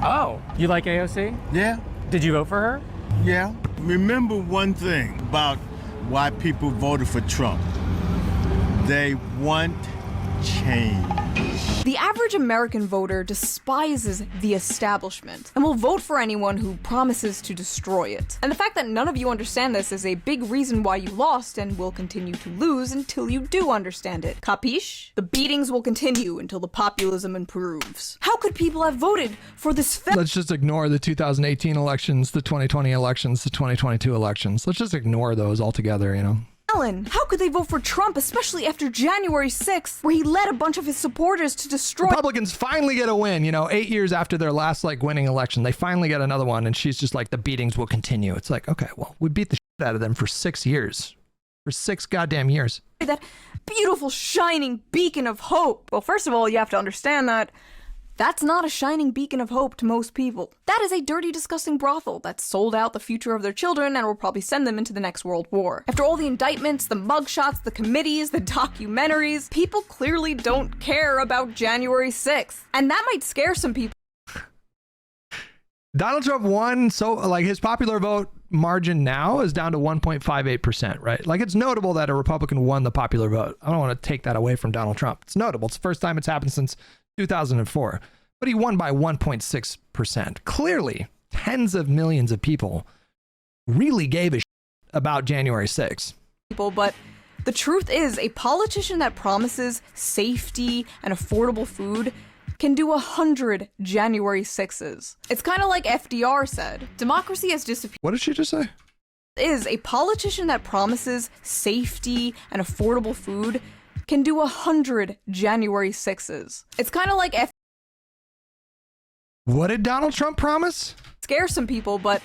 Oh, you like AOC? Yeah. Did you vote for her? Yeah. Remember one thing about why people voted for Trump. They want change. The average American voter despises the establishment and will vote for anyone who promises to destroy it. And the fact that none of you understand this is a big reason why you lost and will continue to lose until you do understand it. Capiche? The beatings will continue until the populism improves. How could people have voted for this Let's just ignore the 2018 elections, the 2020 elections, the 2022 elections. Let's just ignore those altogether, you know. How could they vote for Trump, especially after January 6th, where he led a bunch of his supporters to destroy... Republicans finally get a win, you know, 8 years after their last, like, winning election. They finally get another one, and she's just like, the beatings will continue. It's like, okay, well, we beat the shit out of them for 6 years. For 6 goddamn years. That beautiful, shining beacon of hope. Well, first of all, you have to understand that that's not a shining beacon of hope to most people. That is a dirty, disgusting brothel that sold out the future of their children and will probably send them into the next world war. After all the indictments, the mugshots, the committees, the documentaries, people clearly don't care about January 6th. And that might scare some people. Donald Trump won, so like his popular vote margin now is down to 1.58%, right? Like, it's notable that a Republican won the popular vote. I don't want to take that away from Donald Trump. It's notable. It's the first time it's happened since 2004, but he won by 1.6%. Clearly, tens of millions of people really gave a shit about January 6th. But the truth is, a politician that promises safety and affordable food can do 100 January 6s. It's kind of like FDR said, democracy has disappeared. What did she just say? Is a politician that promises safety and affordable food can do 100 January 6s. It's kind of like What did Donald Trump promise? Scare some people, but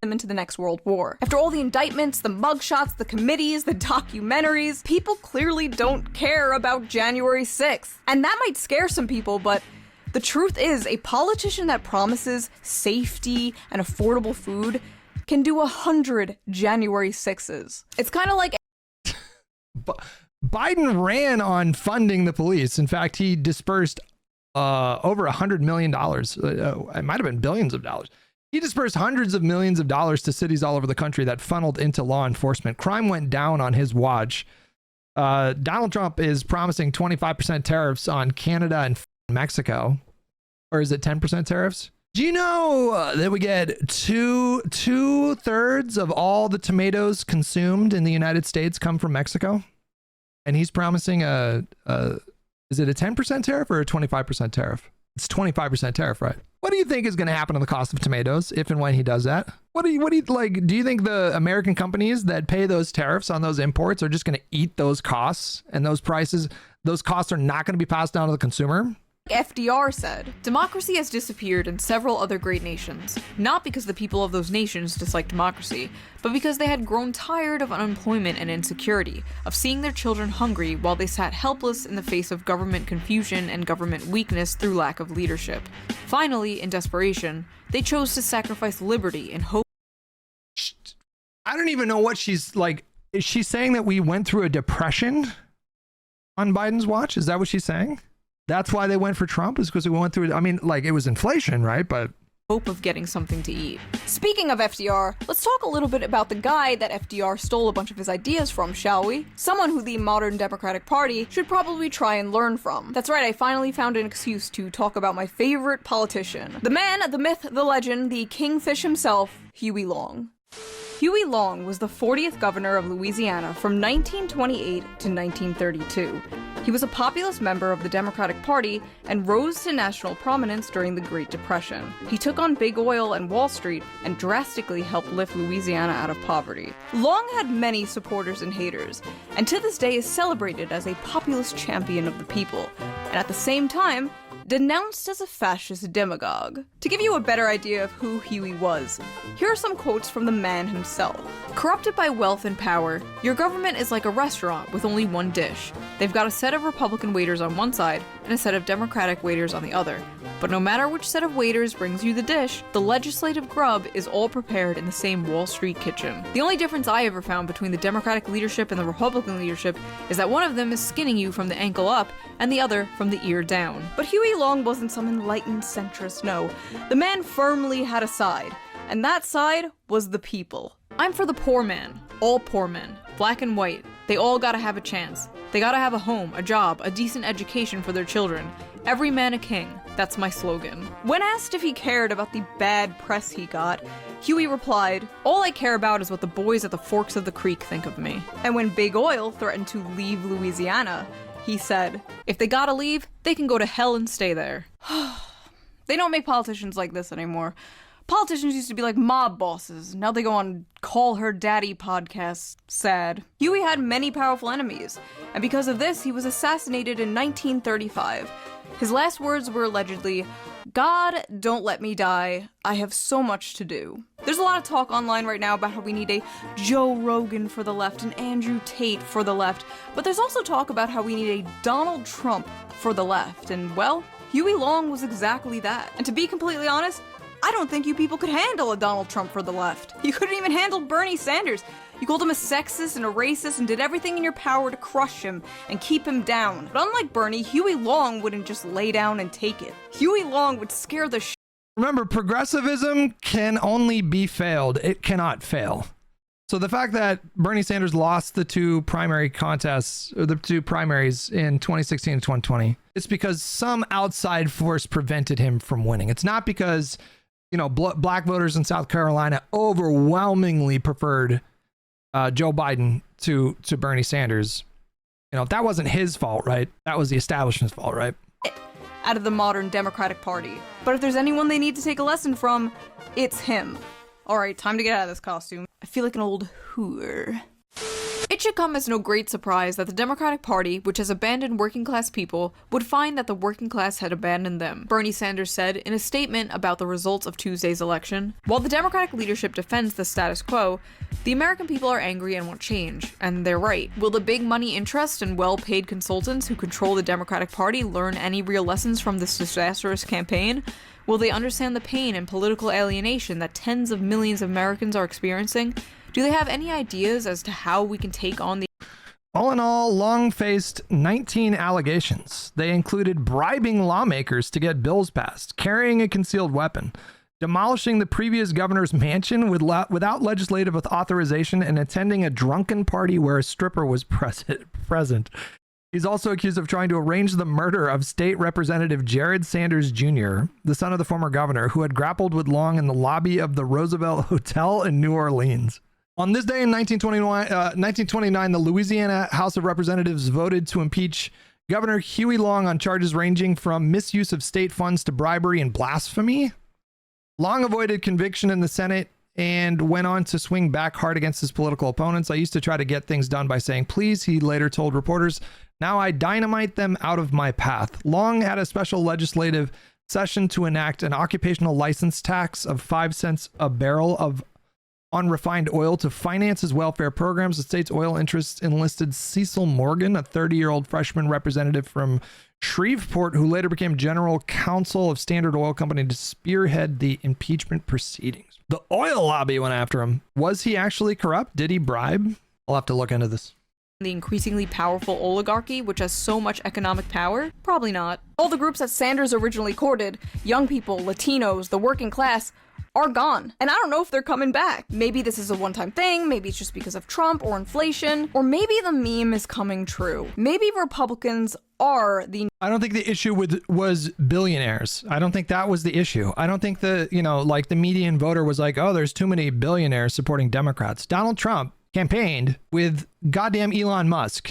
them into the next world war. After all the indictments, the mugshots, the committees, the documentaries, people clearly don't care about January 6th. And that might scare some people, but the truth is, a politician that promises safety and affordable food can do 100 January 6s. It's kind of like Biden ran on funding the police. In fact, he dispersed over $100 million. It might have been billions of dollars. He dispersed hundreds of millions of dollars to cities all over the country that funneled into law enforcement. Crime went down on his watch. Donald Trump is promising 25% tariffs on Canada and Mexico. Or is it 10% tariffs? Do you know that we get two-thirds of all the tomatoes consumed in the United States come from Mexico? and he's promising is it a 10% tariff or a 25% tariff? It's 25% tariff, right? What do you think is going to happen to the cost of tomatoes if and when he does that? What do you like? Do you think the American companies that pay those tariffs on those imports are just going to eat those costs, and those prices, those costs are not going to be passed down to the consumer? FDR said, democracy has disappeared in several other great nations, not because the people of those nations dislike democracy, but because they had grown tired of unemployment and insecurity, of seeing their children hungry while they sat helpless in the face of government confusion and government weakness through lack of leadership. Finally, in desperation, they chose to sacrifice liberty in hope. I don't even know what she's like. Is she saying that we went through a depression on Biden's watch? Is that what she's saying? That's why they went for Trump, is because we went through, I mean, like, it was inflation, right? But hope of getting something to eat. Speaking of FDR, let's talk a little bit about the guy that FDR stole a bunch of his ideas from, shall we? Someone who the modern Democratic Party should probably try and learn from. That's right, I finally found an excuse to talk about my favorite politician. The man, the myth, the legend, the kingfish himself, Huey Long. Huey Long was the 40th governor of Louisiana from 1928 to 1932. He was a populist member of the Democratic Party and rose to national prominence during the Great Depression. He took on big oil and Wall Street and drastically helped lift Louisiana out of poverty. Long had many supporters and haters, and to this day is celebrated as a populist champion of the people, and at the same time, denounced as a fascist demagogue. To give you a better idea of who Huey was, here are some quotes from the man himself. Corrupted by wealth and power, your government is like a restaurant with only one dish. They've got a set of Republican waiters on one side and a set of Democratic waiters on the other. But no matter which set of waiters brings you the dish, the legislative grub is all prepared in the same Wall Street kitchen. The only difference I ever found between the Democratic leadership and the Republican leadership is that one of them is skinning you from the ankle up and the other from the ear down. But Huey Long wasn't some enlightened centrist, no. The man firmly had a side, and that side was the people. I'm for the poor man, all poor men, black and white. They all gotta have a chance. They gotta have a home, a job, a decent education for their children. Every man a king. That's my slogan. When asked if he cared about the bad press he got, Huey replied, "All I care about is what the boys at the forks of the creek think of me." And when Big Oil threatened to leave Louisiana, he said, "If they gotta leave, they can go to hell and stay there." They don't make politicians like this anymore. Politicians used to be like mob bosses. Now they go on Call Her Daddy podcasts. Sad. Huey had many powerful enemies, and because of this, he was assassinated in 1935. His last words were allegedly, "God, don't let me die. I have so much to do." There's a lot of talk online right now about how we need a Joe Rogan for the left and Andrew Tate for the left, but there's also talk about how we need a Donald Trump for the left, and well, Huey Long was exactly that. And to be completely honest, I don't think you people could handle a Donald Trump for the left. You couldn't even handle Bernie Sanders. You called him a sexist and a racist and did everything in your power to crush him and keep him down. But unlike Bernie, Huey Long wouldn't just lay down and take it. Huey Long would scare the remember, progressivism can only be failed. It cannot fail. So the fact that Bernie Sanders lost the two primary contests, or the two primaries in 2016 and 2020, it's because some outside force prevented him from winning. It's not because, you know, black voters in South Carolina overwhelmingly preferred Joe Biden to Bernie Sanders. You know, that wasn't his fault, right? That was the establishment's fault, right? out of the modern Democratic Party. But if there's anyone they need to take a lesson from, it's him. Alright, time to get out of this costume. I feel like an old hooer. It should come as no great surprise that the Democratic Party, which has abandoned working class people, would find that the working class had abandoned them, Bernie Sanders said in a statement about the results of Tuesday's election. While the Democratic leadership defends the status quo, the American people are angry and want change, and they're right. Will the big money interest and well-paid consultants who control the Democratic Party learn any real lessons from this disastrous campaign? Will they understand the pain and political alienation that tens of millions of Americans are experiencing? Do they have any ideas as to how we can take on the... All in all, Long faced 19 allegations. They included bribing lawmakers to get bills passed, carrying a concealed weapon, demolishing the previous governor's mansion without legislative authorization, and attending a drunken party where a stripper was present. He's also accused of trying to arrange the murder of State Representative Jared Sanders Jr., the son of the former governor, who had grappled with Long in the lobby of the Roosevelt Hotel in New Orleans. On this day in 1929, the Louisiana House of Representatives voted to impeach Governor Huey Long on charges ranging from misuse of state funds to bribery and blasphemy. Long avoided conviction in the Senate and went on to swing back hard against his political opponents. I used to try to get things done by saying, please, he later told reporters. Now I dynamite them out of my path. Long had a special legislative session to enact an occupational license tax of 5 cents a barrel of unrefined oil to finance his welfare programs. The state's oil interests enlisted Cecil Morgan, a 30-year-old freshman representative from Shreveport, who later became general counsel of Standard Oil Company, to spearhead the impeachment proceedings. The oil lobby went after him. Was he actually corrupt? Did he bribe? I'll have to look into this. The increasingly powerful oligarchy, which has so much economic power? Probably not. All the groups that Sanders originally courted, young people, Latinos, the working class, are gone. And I don't know if they're coming back. Maybe this is a one-time thing, maybe it's just because of Trump or inflation, or maybe the meme is coming true. Maybe Republicans are the... I don't think the issue was billionaires. I don't think that was the issue. I don't think the median voter was like, oh, there's too many billionaires supporting Democrats. Donald Trump campaigned with goddamn Elon Musk,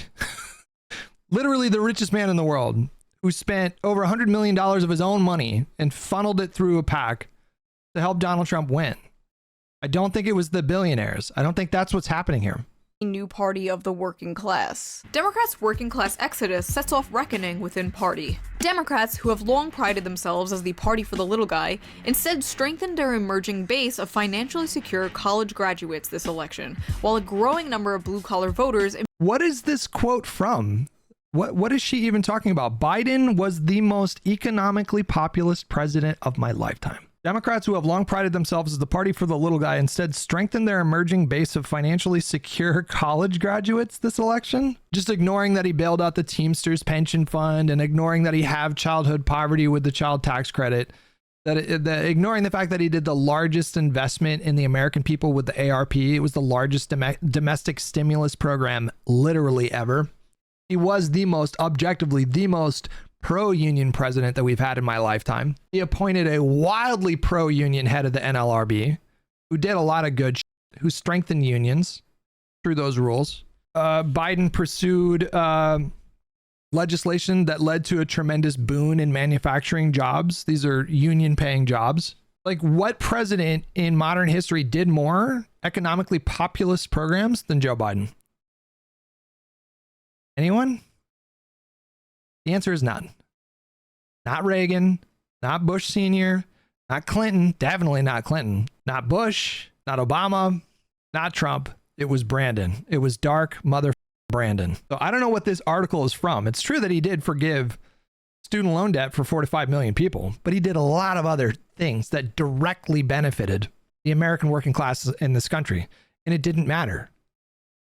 literally the richest man in the world, who spent over $100 million of his own money and funneled it through a PAC to help Donald Trump win. I don't think it was the billionaires. I don't think that's what's happening here. New party of the working class. Democrats' working class exodus sets off reckoning within party. Democrats, who have long prided themselves as the party for the little guy, instead strengthened their emerging base of financially secure college graduates this election, while a growing number of blue-collar voters... What is this quote from? What is she even talking about? Biden was the most economically populist president of my lifetime. Democrats, who have long prided themselves as the party for the little guy, instead strengthened their emerging base of financially secure college graduates this election. Just ignoring that he bailed out the Teamsters pension fund and ignoring that he halved childhood poverty with the child tax credit. Ignoring the fact that he did the largest investment in the American people with the ARP. It was the largest domestic stimulus program literally ever. He was objectively the most pro-union president that we've had in my lifetime. He appointed a wildly pro-union head of the NLRB who did a lot of good shit, who strengthened unions through those rules. Biden pursued legislation that led to a tremendous boon in manufacturing jobs. These are union-paying jobs. Like, what president in modern history did more economically populist programs than Joe Biden? Anyone? The answer is none. Not Reagan, not Bush Sr., not Clinton, definitely not Clinton, not Bush, not Obama, not Trump. It was Brandon. It was dark mother Brandon. So I don't know what this article is from. It's true that he did forgive student loan debt for 4 to 5 million people, but he did a lot of other things that directly benefited the American working class in this country. And it didn't matter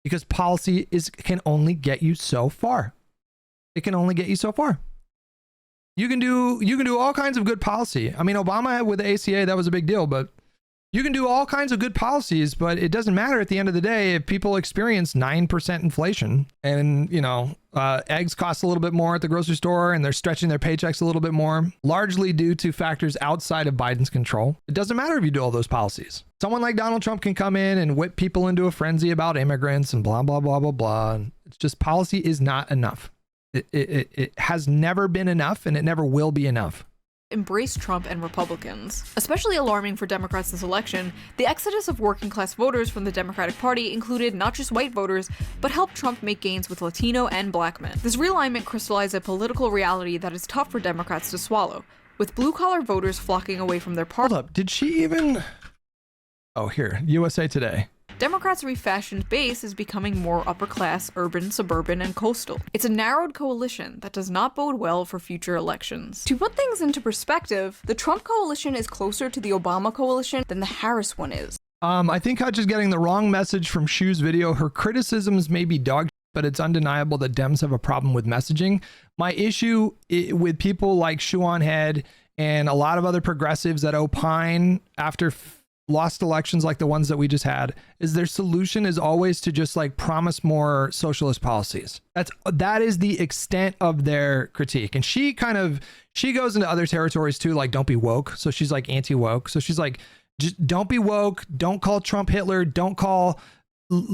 because policy can only get you so far. It can only get you so far. You can do all kinds of good policy. I mean, Obama with the ACA, that was a big deal, but you can do all kinds of good policies, but it doesn't matter at the end of the day if people experience 9% inflation and, eggs cost a little bit more at the grocery store and they're stretching their paychecks a little bit more, largely due to factors outside of Biden's control. It doesn't matter if you do all those policies. Someone like Donald Trump can come in and whip people into a frenzy about immigrants and blah, blah, blah, blah, blah. It's just policy is not enough. It has never been enough and it never will be enough. Embrace Trump and Republicans. Especially alarming for Democrats this election, the exodus of working class voters from the Democratic Party included not just white voters, but helped Trump make gains with Latino and black men. This realignment crystallized a political reality that is tough for Democrats to swallow, with blue-collar voters flocking away from their party. Hold up, did she even... Oh, here, USA Today. Democrats' refashioned base is becoming more upper-class, urban, suburban, and coastal. It's a narrowed coalition that does not bode well for future elections. To put things into perspective, the Trump coalition is closer to the Obama coalition than the Harris one is. I think Hutch is getting the wrong message from Shoe's video. Her criticisms may be dog shit, but it's undeniable that Dems have a problem with messaging. My issue with people like ShoeOnHead and a lot of other progressives that opine after lost elections like the ones that we just had is their solution is always to just like promise more socialist policies. That is the extent of their critique. And she goes into other territories too, like don't be woke. So she's like anti-woke. So she's like, just don't be woke. Don't call Trump Hitler. Don't call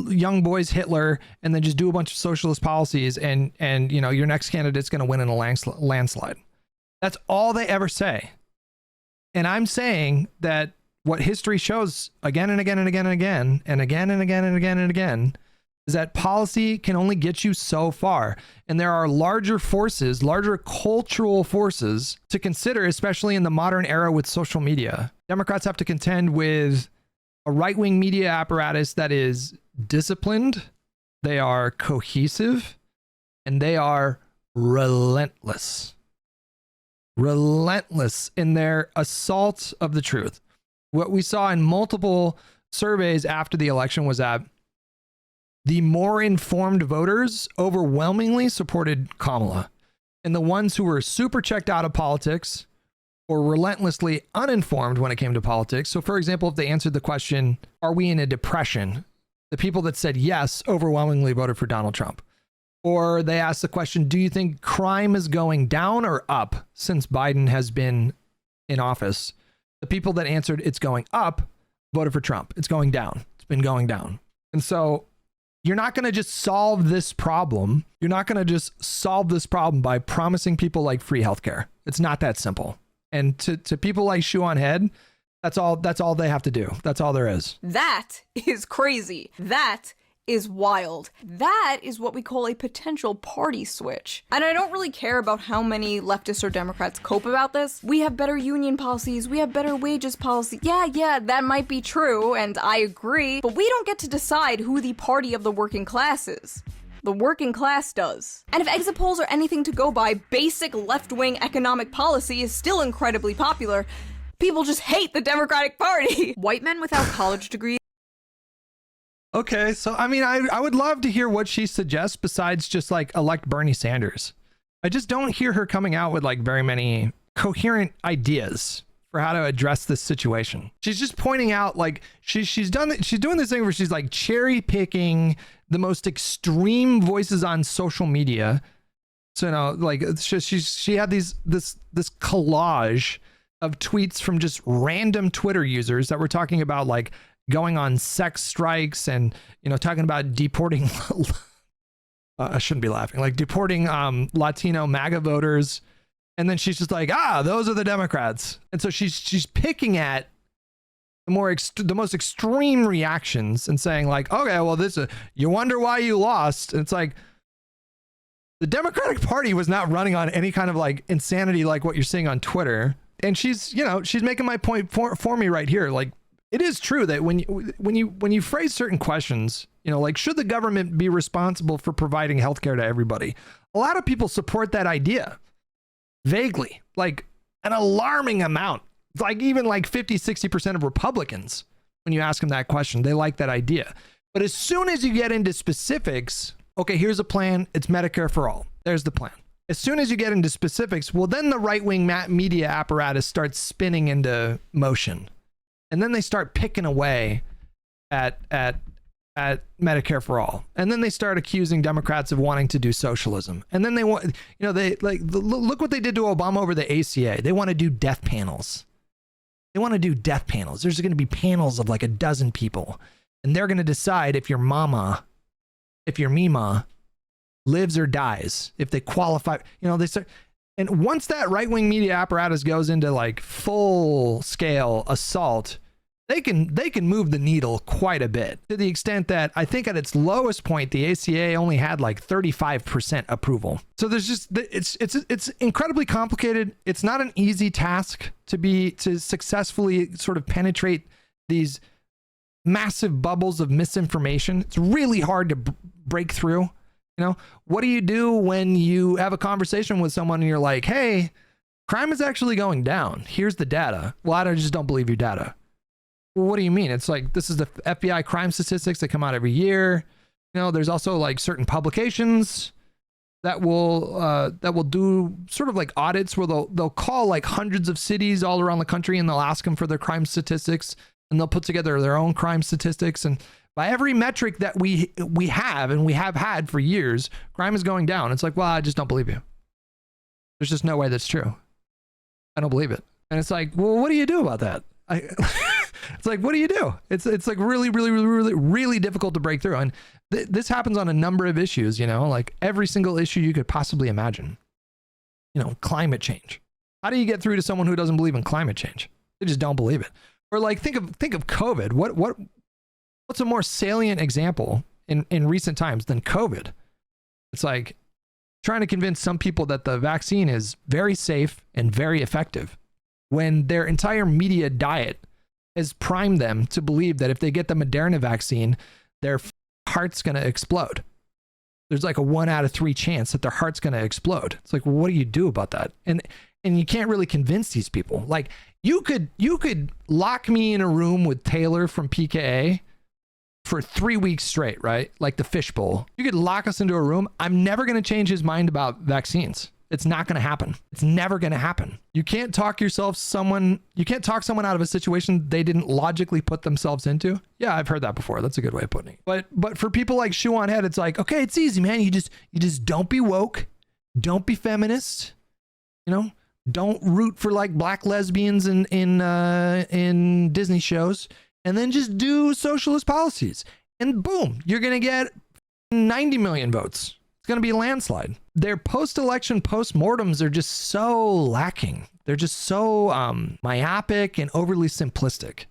young boys Hitler and then just do a bunch of socialist policies and you know, your next candidate's going to win in a landslide. That's all they ever say. And I'm saying that what history shows again and again and again and again and again and again and again and again is that policy can only get you so far. And there are larger forces, larger cultural forces to consider, especially in the modern era with social media. Democrats have to contend with a right-wing media apparatus that is disciplined, they are cohesive, and they are relentless. Relentless in their assault of the truth. What we saw in multiple surveys after the election was that the more informed voters overwhelmingly supported Kamala. And the ones who were super checked out of politics or relentlessly uninformed when it came to politics. So for example, if they answered the question, are we in a depression? The people that said yes overwhelmingly voted for Donald Trump. Or they asked the question, do you think crime is going down or up since Biden has been in office? The people that answered it's going up voted for Trump. It's going down. It's been going down. And so you're not going to just solve this problem. You're not going to just solve this problem by promising people like free healthcare. It's not that simple. And to people like ShoeOnHead, that's all they have to do. That's all there is. That is crazy. That is wild. That is what we call a potential party switch. And I don't really care about how many leftists or Democrats cope about this. We have better union policies. We have better wages policy. Yeah, that might be true, and I agree, but we don't get to decide who the party of the working class is. The working class does. And if exit polls are anything to go by, basic left-wing economic policy is still incredibly popular. People just hate the Democratic Party. White men without college degrees. Okay, so I mean, I would love to hear what she suggests besides just like elect Bernie Sanders. I just don't hear her coming out with like very many coherent ideas for how to address this situation. She's just pointing out like she's doing this thing where she's like cherry picking the most extreme voices on social media. So you know, like she had this collage of tweets from just random Twitter users that were talking about like going on sex strikes and, you know, talking about deporting, I shouldn't be laughing, like deporting Latino MAGA voters. And then she's just like, those are the Democrats. And so she's picking at the most extreme reactions and saying like, okay, well, you wonder why you lost. And it's like, the Democratic Party was not running on any kind of like insanity like what you're seeing on Twitter. And she's making my point for me right here. Like, it is true that when you phrase certain questions, you know, like, should the government be responsible for providing healthcare to everybody? A lot of people support that idea vaguely, like an alarming amount. It's like even like 50-60% of Republicans, when you ask them that question, they like that idea. But as soon as you get into specifics, okay, here's a plan. It's Medicare for all. There's the plan. As soon as you get into specifics, well, then the right-wing media apparatus starts spinning into motion. And then they start picking away at Medicare for all. And then they start accusing Democrats of wanting to do socialism. And then they want, you know, they like, look what they did to Obama over the ACA. They want to do death panels. They want to do death panels. There's going to be panels of like a dozen people. And they're going to decide if your mama, if your Mima lives or dies, if they qualify, you know, they start. And once that right-wing media apparatus goes into like full-scale assault, they can move the needle quite a bit, to the extent that I think at its lowest point, the ACA only had like 35% approval. So there's just, it's incredibly complicated. It's not an easy task to successfully sort of penetrate these massive bubbles of misinformation. It's really hard to break through. You know, what do you do when you have a conversation with someone and you're like, hey, crime is actually going down. Here's the data. Well, I just don't believe your data. Well, what do you mean? It's like, this is the FBI crime statistics that come out every year. You know, there's also like certain publications that will do sort of like audits where they'll call like hundreds of cities all around the country and they'll ask them for their crime statistics and they'll put together their own crime statistics. And by every metric that we have and we have had for years, crime is going down. It's like, well, I just don't believe you. There's just no way that's true. I don't believe it. And it's like, well, what do you do about that? It's like, what do you do? It's like really difficult to break through. And this happens on a number of issues, you know, like every single issue you could possibly imagine. You know, climate change. How do you get through to someone who doesn't believe in climate change? They just don't believe it. Or like think of COVID. What's a more salient example in recent times than COVID? It's like trying to convince some people that the vaccine is very safe and very effective when their entire media diet has primed them to believe that if they get the Moderna vaccine, their heart's going to explode. There's like a 1 out of 3 chance that their heart's going to explode. It's like, well, what do you do about that? And you can't really convince these people. Like you could lock me in a room with Taylor from PKA for 3 weeks straight, right? Like the fishbowl. You could lock us into a room. I'm never going to change his mind about vaccines. It's not going to happen. It's never going to happen. You can't talk someone out of a situation they didn't logically put themselves into. Yeah, I've heard that before. That's a good way of putting it. But for people like ShoeOnHead, it's like, okay, it's easy, man. You just don't be woke. Don't be feminist. You know, don't root for like black lesbians in Disney shows, and then just do socialist policies. And boom, you're going to get 90 million votes. It's going to be a landslide. Their post-election post-mortems are just so lacking. They're just so myopic and overly simplistic.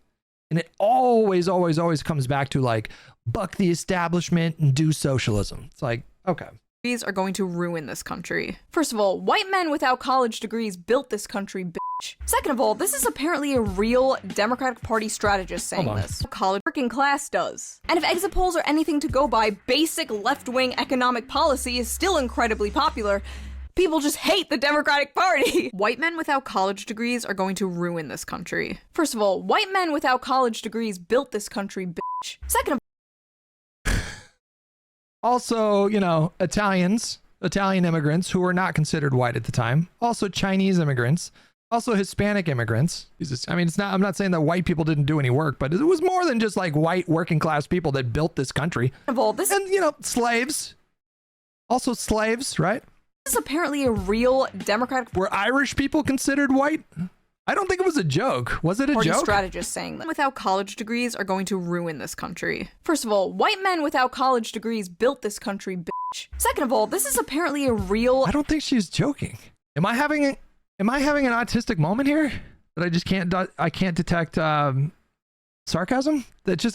And it always comes back to like, buck the establishment and do socialism. It's like, okay. These are going to ruin this country. First of all, white men without college degrees built this country, bitch. Second of all, this is apparently a real Democratic Party strategist saying this. College working class does. And if exit polls are anything to go by, basic left-wing economic policy is still incredibly popular. People just hate the Democratic Party. White men without college degrees are going to ruin this country. First of all, white men without college degrees built this country, bitch. Second of also, you know, Italian immigrants who were not considered white at the time. Also Chinese immigrants. Also Hispanic immigrants. I'm not saying that white people didn't do any work, but it was more than just like white working class people that built this country. And, you know, slaves. Also slaves, right? This is apparently a real Democratic... Were Irish people considered white? I don't think it was a joke. Was it a Party joke? Strategist saying that without college degrees are going to ruin this country. First of all, white men without college degrees built this country, bitch. Second of all, this is apparently a real... I don't think she's joking. Am I having an autistic moment here that I just can't detect sarcasm?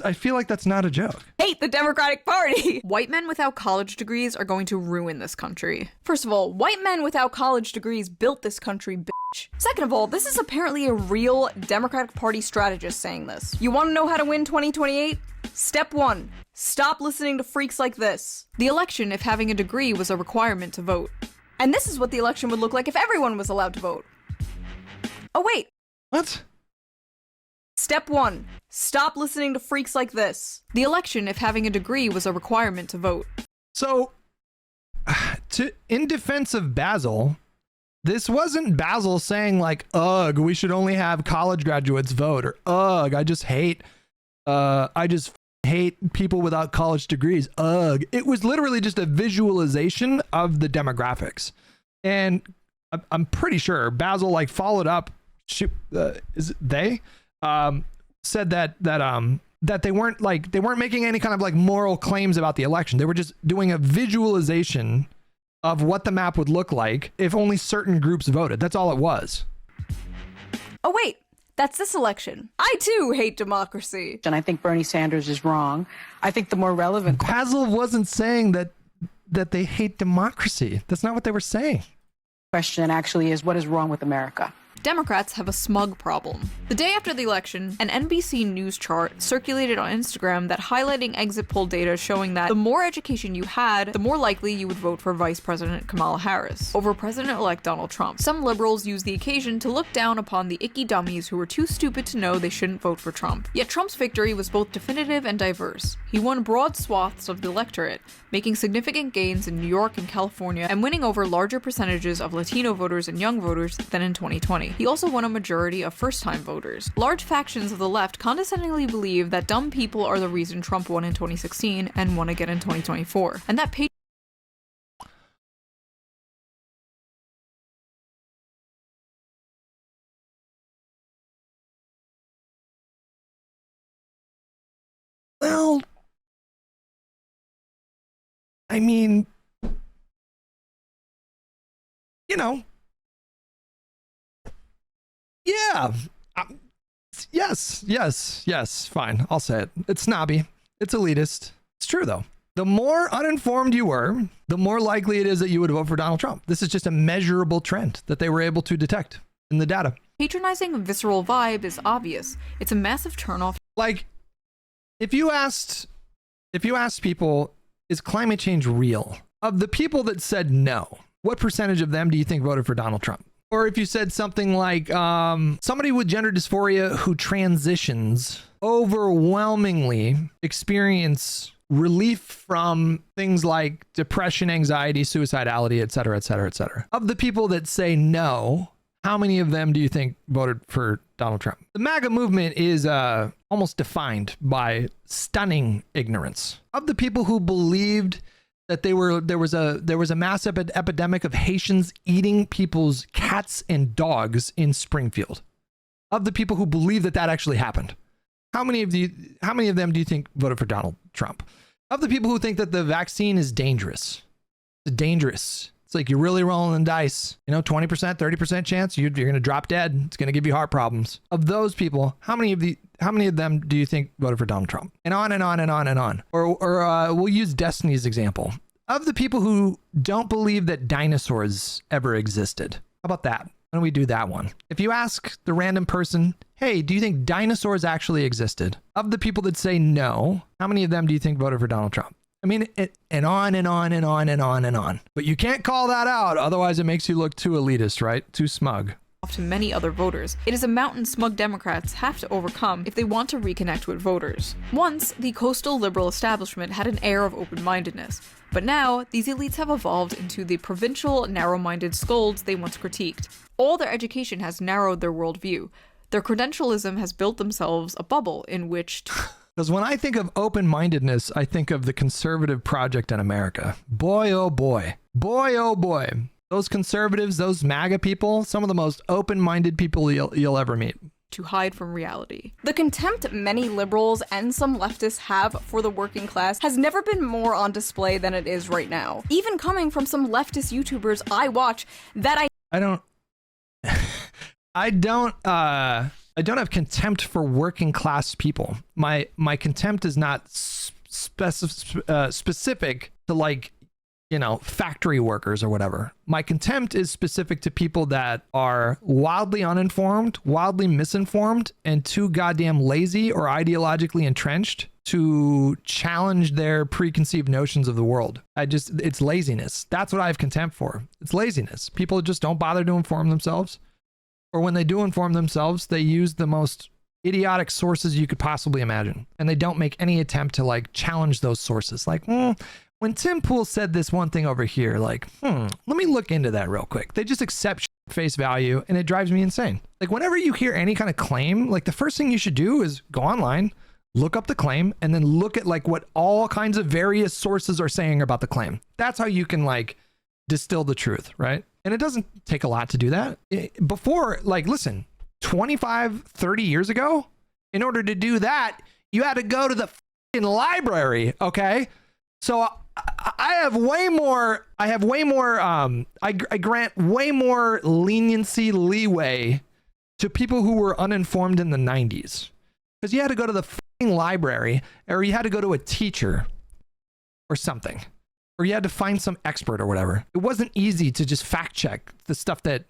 I feel like that's not a joke. Hate the Democratic Party. White men without college degrees are going to ruin this country. First of all, white men without college degrees built this country, bitch. Second of all, this is apparently a real Democratic Party strategist saying this. You want to know how to win 2028? Step 1. Stop listening to freaks like this. The election, if having a degree was a requirement to vote. And this is what the election would look like if everyone was allowed to vote. Oh, wait. What? Step 1. Stop listening to freaks like this. The election, if having a degree was a requirement to vote. So, in defense of Basil, this wasn't Basil saying like, ugh, we should only have college graduates vote, or ugh, I just hate people without college degrees. Ugh. It was literally just a visualization of the demographics. And I'm pretty sure Basil like followed up, said that they weren't making any kind of like moral claims about the election. They were just doing a visualization of what the map would look like if only certain groups voted. That's all it was. Oh, wait. That's this election. I too hate democracy. And I think Bernie Sanders is wrong. I think the more relevant... Basil wasn't saying that they hate democracy. That's not what they were saying. Question actually is, what is wrong with America? Democrats have a smug problem. The day after the election, an NBC News chart circulated on Instagram that highlighting exit poll data showing that the more education you had, the more likely you would vote for Vice President Kamala Harris over President-elect Donald Trump. Some liberals used the occasion to look down upon the icky dummies who were too stupid to know they shouldn't vote for Trump. Yet Trump's victory was both definitive and diverse. He won broad swaths of the electorate, making significant gains in New York and California, and winning over larger percentages of Latino voters and young voters than in 2020. He also won a majority of first-time voters. Large factions of the left condescendingly believe that dumb people are the reason Trump won in 2016 and won again in 2024, and that I mean, you know, yeah. Yes, fine. I'll say it. It's snobby. It's elitist. It's true, though. The more uninformed you were, the more likely it is that you would vote for Donald Trump. This is just a measurable trend that they were able to detect in the data. Patronizing visceral vibe is obvious. It's a massive turnoff. Like, if you asked people, is climate change real? Of the people that said no, what percentage of them do you think voted for Donald Trump? Or if you said something like, somebody with gender dysphoria who transitions overwhelmingly experience relief from things like depression, anxiety, suicidality, et cetera, et cetera, et cetera. Of the people that say no, how many of them do you think voted for Donald Trump? The MAGA movement is almost defined by stunning ignorance. Of the people who believed that there was a mass epidemic of Haitians eating people's cats and dogs in Springfield. Of the people who believe that actually happened, how many of them do you think voted for Donald Trump? Of the people who think that the vaccine is dangerous, it's dangerous. It's like you're really rolling the dice. 20%, 30% chance you're going to drop dead. It's going to give you heart problems. Of those people, how many of them do you think voted for Donald Trump? And on and on and on and on. Or we'll use Destiny's example. Of the people who don't believe that dinosaurs ever existed. How about that? Why don't we do that one? If you ask the random person, hey, do you think dinosaurs actually existed? Of the people that say no, how many of them do you think voted for Donald Trump? I mean, and on and on and on and on and on. But you can't call that out. Otherwise, it makes you look too elitist, right? Too smug. To many other voters. It is a mountain smug Democrats have to overcome if they want to reconnect with voters. Once, the coastal liberal establishment had an air of open-mindedness, but now these elites have evolved into the provincial, narrow-minded scolds they once critiqued. All their education has narrowed their worldview. Their credentialism has built themselves a bubble in which because when I think of open-mindedness, I think of the conservative project in America. Boy, oh boy. Boy, oh boy. Those conservatives, those MAGA people, some of the most open-minded people you'll ever meet. To hide from reality. The contempt many liberals and some leftists have for the working class has never been more on display than it is right now. Even coming from some leftist YouTubers I watch that I don't have contempt for working class people. My contempt is not specific to, like, factory workers or whatever. My contempt is specific to people that are wildly uninformed, wildly misinformed, and too goddamn lazy or ideologically entrenched to challenge their preconceived notions of the world. It's laziness. That's what I have contempt for. It's laziness. People just don't bother to inform themselves. Or when they do inform themselves, they use the most idiotic sources you could possibly imagine. And they don't make any attempt to, like, challenge those sources. Like, when Tim Pool said this one thing over here, like, let me look into that real quick. They just accept face value, and it drives me insane. Like, whenever you hear any kind of claim, like, the first thing you should do is go online, look up the claim, and then look at, like, what all kinds of various sources are saying about the claim. That's how you can, like, distill the truth, right? And it doesn't take a lot to do that. Before, like, listen, 25, 30 years ago, in order to do that, you had to go to the fucking library, okay? So I grant way more leeway to people who were uninformed in the 90s. Because you had to go to the fucking library, or you had to go to a teacher or something. Or you had to find some expert or whatever. It wasn't easy to just fact check the stuff that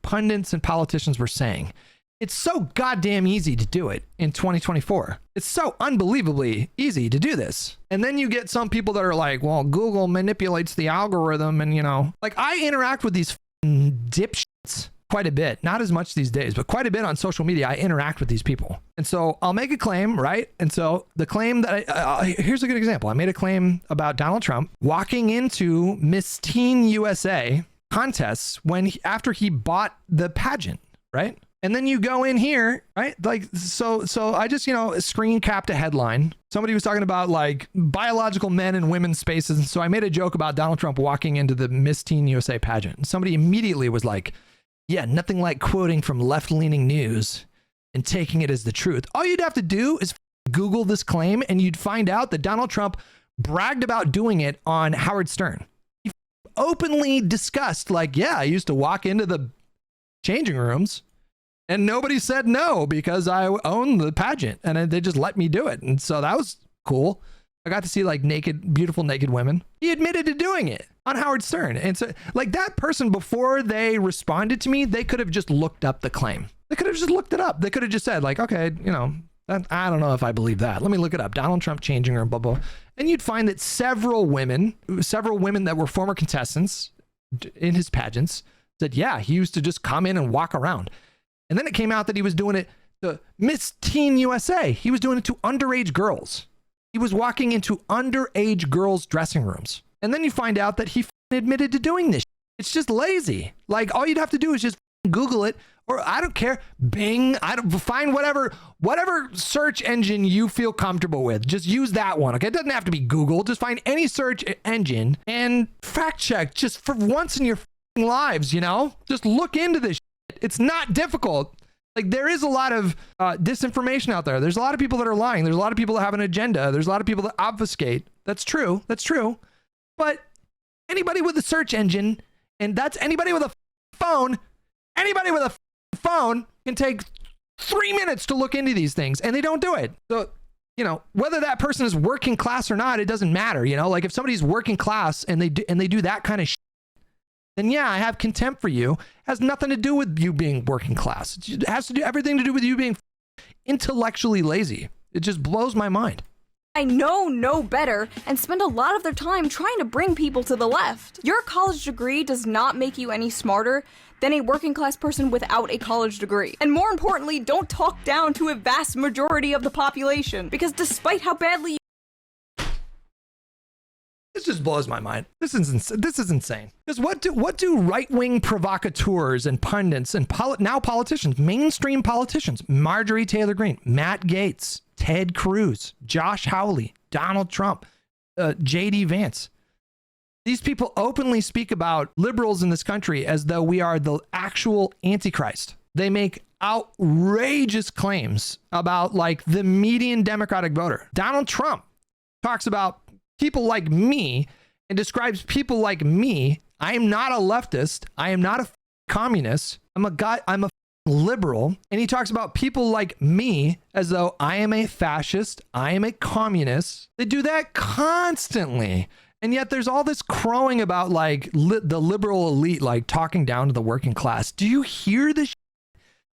pundits and politicians were saying. It's so goddamn easy to do it in 2024. It's so unbelievably easy to do this. And then you get some people that are like, well, Google manipulates the algorithm, and like, I interact with these dipshits quite a bit. Not as much these days, but quite a bit on social media. I interact with these people. And so I'll make a claim, right? And so the claim that here's a good example. I made a claim about Donald Trump walking into Miss Teen USA contests after he bought the pageant, right? And then you go in here, right? Like, so I just, screen capped a headline. Somebody was talking about, like, biological men and women's spaces. And so I made a joke about Donald Trump walking into the Miss Teen USA pageant. And somebody immediately was like, yeah, nothing like quoting from left-leaning news and taking it as the truth. All you'd have to do is Google this claim, and you'd find out that Donald Trump bragged about doing it on Howard Stern. He openly discussed, like, yeah, I used to walk into the changing rooms and nobody said no because I own the pageant and they just let me do it. And so that was cool. I got to see like naked, beautiful naked women. He admitted to doing it on Howard Stern. And so like that person, before they responded to me, they could have just looked up the claim. They could have just looked it up. They could have just said like, okay, you know, I don't know if I believe that. Let me look it up. Donald Trump changing room, blah, blah. And you'd find that several women that were former contestants in his pageants said, yeah, he used to just come in and walk around. And then it came out that he was doing it to Miss Teen USA. He was doing it to underage girls. He was walking into underage girls' dressing rooms. And then you find out that he admitted to doing this. It's just lazy. Like, all you'd have to do is just Google it, or I don't care, Bing, find whatever search engine you feel comfortable with. Just use that one, okay? It doesn't have to be Google. Just find any search engine and fact check just for once in your lives, you know? Just look into this shit. It's not difficult. Like, there is a lot of disinformation out there. There's a lot of people that are lying. There's a lot of people that have an agenda. There's a lot of people that obfuscate. That's true. That's true. But anybody with a search engine, and that's anybody with a phone, anybody with a phone can take 3 minutes to look into these things, and they don't do it. So, you know, whether that person is working class or not, it doesn't matter. You know, like if somebody's working class and they do that kind of shit, then yeah, I have contempt for you. It has nothing to do with you being working class. It has to do everything to do with you being intellectually lazy. It just blows my mind. I know better and spend a lot of their time trying to bring people to the left. Your college degree does not make you any smarter than a working class person without a college degree. And more importantly, don't talk down to a vast majority of the population, because despite how badly you This just blows my mind. This is insane. Because what do right-wing provocateurs and pundits and now politicians, mainstream politicians, Marjorie Taylor Greene, Matt Gaetz, Ted Cruz, Josh Hawley, Donald Trump, J.D. Vance, these people openly speak about liberals in this country as though we are the actual Antichrist. They make outrageous claims about like the median Democratic voter. Donald Trump talks about people like me and describes people like me. I am not a leftist. I am not a communist. I'm a liberal. And he talks about people like me as though I am a fascist. I am a communist. They do that constantly. And yet there's all this crowing about like the liberal elite, like talking down to the working class. Do you hear the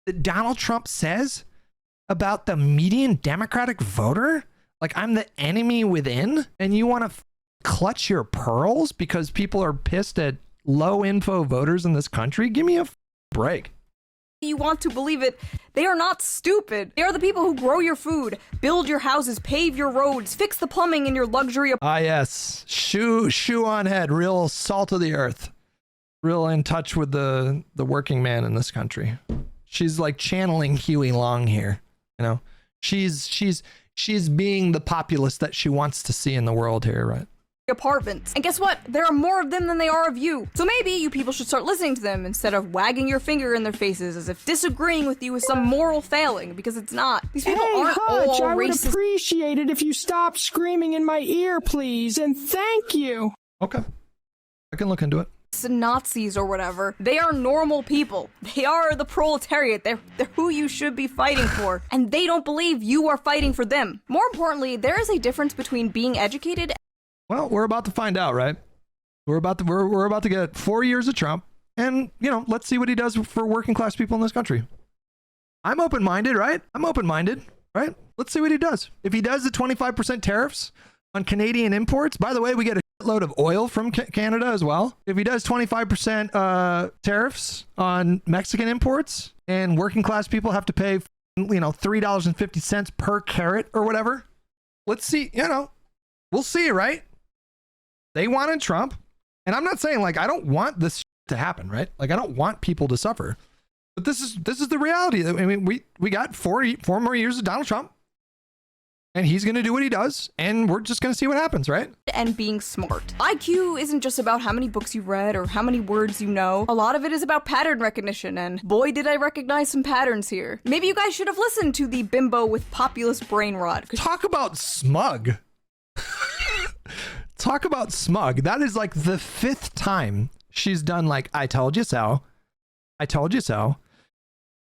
that Donald Trump says about the median Democratic voter? Like, I'm the enemy within, and you want to clutch your pearls because people are pissed at low info voters in this country? Give me a break. You want to believe it, they are not stupid. They are the people who grow your food, build your houses, pave your roads, fix the plumbing in your luxury. Ah, yes. ShoeOnHead, real salt of the earth. Real in touch with the working man in this country. She's like channeling Huey Long here. You know, she's being the populist that she wants to see in the world here, right? Apartments. And guess what? There are more of them than they are of you. So maybe you people should start listening to them instead of wagging your finger in their faces as if disagreeing with you is some moral failing, because it's not. These people aren't all I would racist. appreciate it if you stopped screaming in my ear, please, and thank you. Okay. I can look into it. Nazis or whatever. They are normal people. They are the proletariat. They're who you should be fighting for. And they don't believe you are fighting for them. More importantly, there is a difference between being educated. Well, we're about to find out, right? We're about to get 4 years of Trump, and you know, let's see what he does for working class people in this country. I'm open-minded, right? I'm open-minded, right? Let's see what he does. If he does the 25% tariffs on Canadian imports, by the way, we get a load of oil from Canada as well. If he does 25% tariffs on Mexican imports, and working class people have to pay, you know, $3.50 per carat or whatever, let's see. You know, we'll see, right? They wanted Trump, and I'm not saying like I don't want this to happen, right? Like I don't want people to suffer, but this is the reality. I mean, we got four more years of Donald Trump, and he's going to do what he does, and we're just going to see what happens, right? And being smart. IQ isn't just about how many books you read or how many words you know. A lot of it is about pattern recognition, and boy, did I recognize some patterns here. Maybe you guys should have listened to the bimbo with populist brain rot. Talk about smug. Talk about smug. That is like the 5th time she's done like, I told you so. I told you so.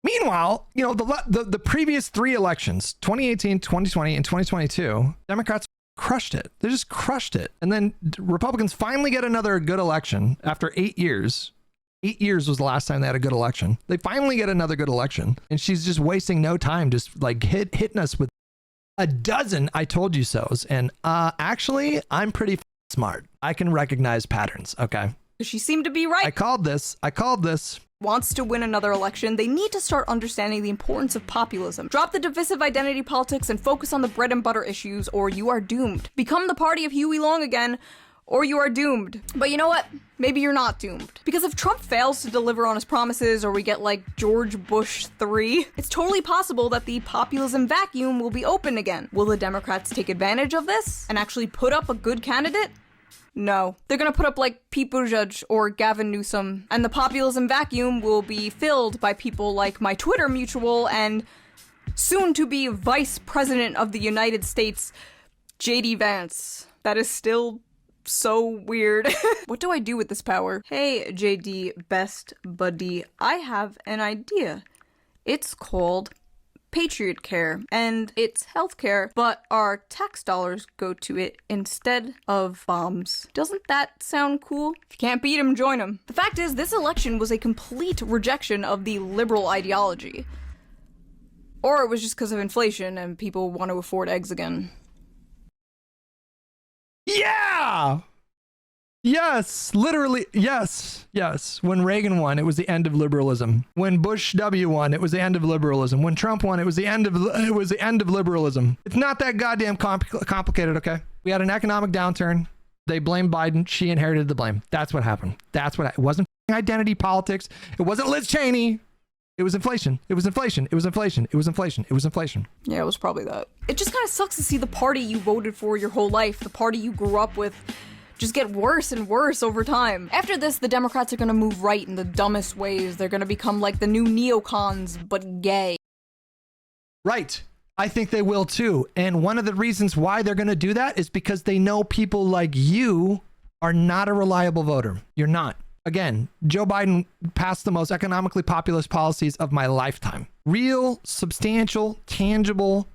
Meanwhile, you know, the previous 3 elections, 2018, 2020, and 2022, Democrats crushed it. They just crushed it. And then Republicans finally get another good election after 8 years. 8 years was the last time they had a good election. They finally get another good election. And she's just wasting no time, just like hitting us with a dozen I told you so's. And actually, I'm pretty smart. I can recognize patterns. Okay. She seemed to be right. I called this. Wants to win another election, they need to start understanding the importance of populism. Drop the divisive identity politics and focus on the bread and butter issues, or you are doomed. Become the party of Huey Long again, or you are doomed. But you know what? Maybe you're not doomed. Because if Trump fails to deliver on his promises, or we get like George Bush 3, it's totally possible that the populism vacuum will be open again. Will the Democrats take advantage of this and actually put up a good candidate? No. They're gonna put up like Pete Buttigieg or Gavin Newsom, and the populism vacuum will be filled by people like my Twitter mutual and soon-to-be Vice President of the United States, J.D. Vance. That is still so weird. What do I do with this power? Hey, J.D. best buddy, I have an idea. It's called Patriot Care, and it's healthcare, but our tax dollars go to it instead of bombs. Doesn't that sound cool? If you can't beat him, join him. The fact is, this election was a complete rejection of the liberal ideology. Or it was just because of inflation and people want to afford eggs again. Yeah! Yes, literally, yes. When Reagan won, it was the end of liberalism. When Bush W won, it was the end of liberalism. When Trump won, it was the end of liberalism. It's not that goddamn complicated, okay? We had an economic downturn. They blamed Biden. She inherited the blame. That's what happened. It wasn't identity politics. It wasn't Liz Cheney. It was inflation. It was inflation. It was inflation. It was inflation. It was inflation. Yeah, it was probably that. It just kind of sucks to see the party you voted for your whole life, the party you grew up with, just get worse and worse over time. After this, the Democrats are gonna move right in the dumbest ways. They're gonna become like the new neocons, but gay. Right. I think they will too. And one of the reasons why they're gonna do that is because they know people like you are not a reliable voter. You're not. Again, Joe Biden passed the most economically populist policies of my lifetime. Real, substantial, tangible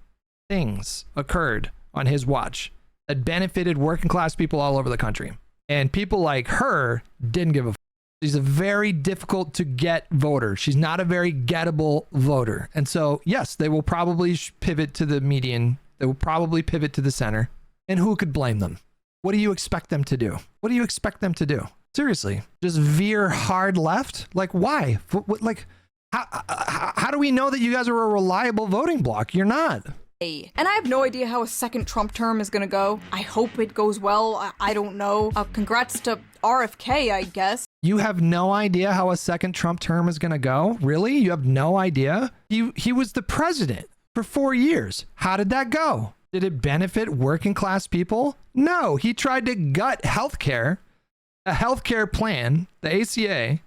things occurred on his watch that benefited working class people all over the country. And people like her didn't give a f. She's a very difficult to get voter. She's not a very gettable voter. And so, yes, they will probably pivot to the median. They will probably pivot to the center. And who could blame them? What do you expect them to do? What do you expect them to do? Seriously, just veer hard left? Like, why? Like, how do we know that you guys are a reliable voting bloc? You're not. And I have no idea how a second Trump term is gonna go. I hope it goes well. I don't know. Congrats to RFK, I guess. You have no idea how a second Trump term is gonna go? Really? You have no idea? He was the president for 4 years. How did that go? Did it benefit working class people? No, he tried to gut healthcare, a healthcare plan, the ACA,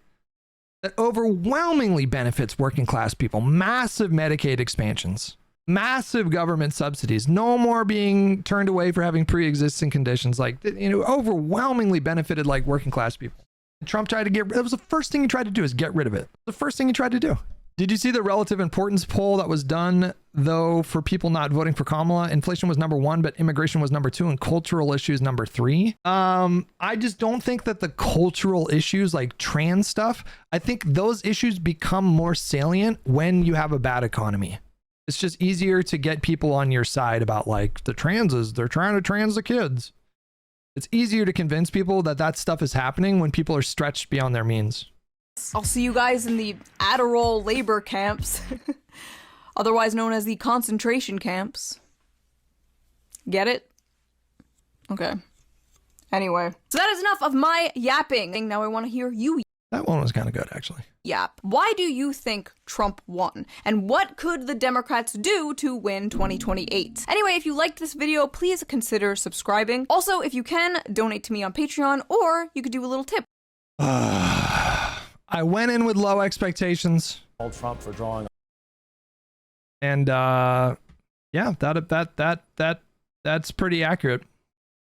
that overwhelmingly benefits working class people. Massive Medicaid expansions. Massive government subsidies, no more being turned away for having pre-existing conditions, like, you know, overwhelmingly benefited like working class people. Trump tried to that was the first thing he tried to do, is get rid of it. The first thing he tried to do. Did you see the relative importance poll that was done though for people not voting for Kamala? Inflation was number 1, but immigration was number 2 and cultural issues number 3. I just don't think that the cultural issues like trans stuff, I think those issues become more salient when you have a bad economy. It's just easier to get people on your side about like the transes, they're trying to trans the kids. It's easier to convince people that that stuff is happening when people are stretched beyond their means. I'll see you guys in the Adderall labor camps, otherwise known as the concentration camps. Get it? Okay. Anyway, so that is enough of my yapping. Now I want to hear you. That one was kind of good, actually. Yap. Why do you think Trump won? And what could the Democrats do to win 2028? Anyway, if you liked this video, please consider subscribing. Also, if you can, donate to me on Patreon, or you could do a little tip. I went in with low expectations. Trump for drawing. And yeah, that's pretty accurate.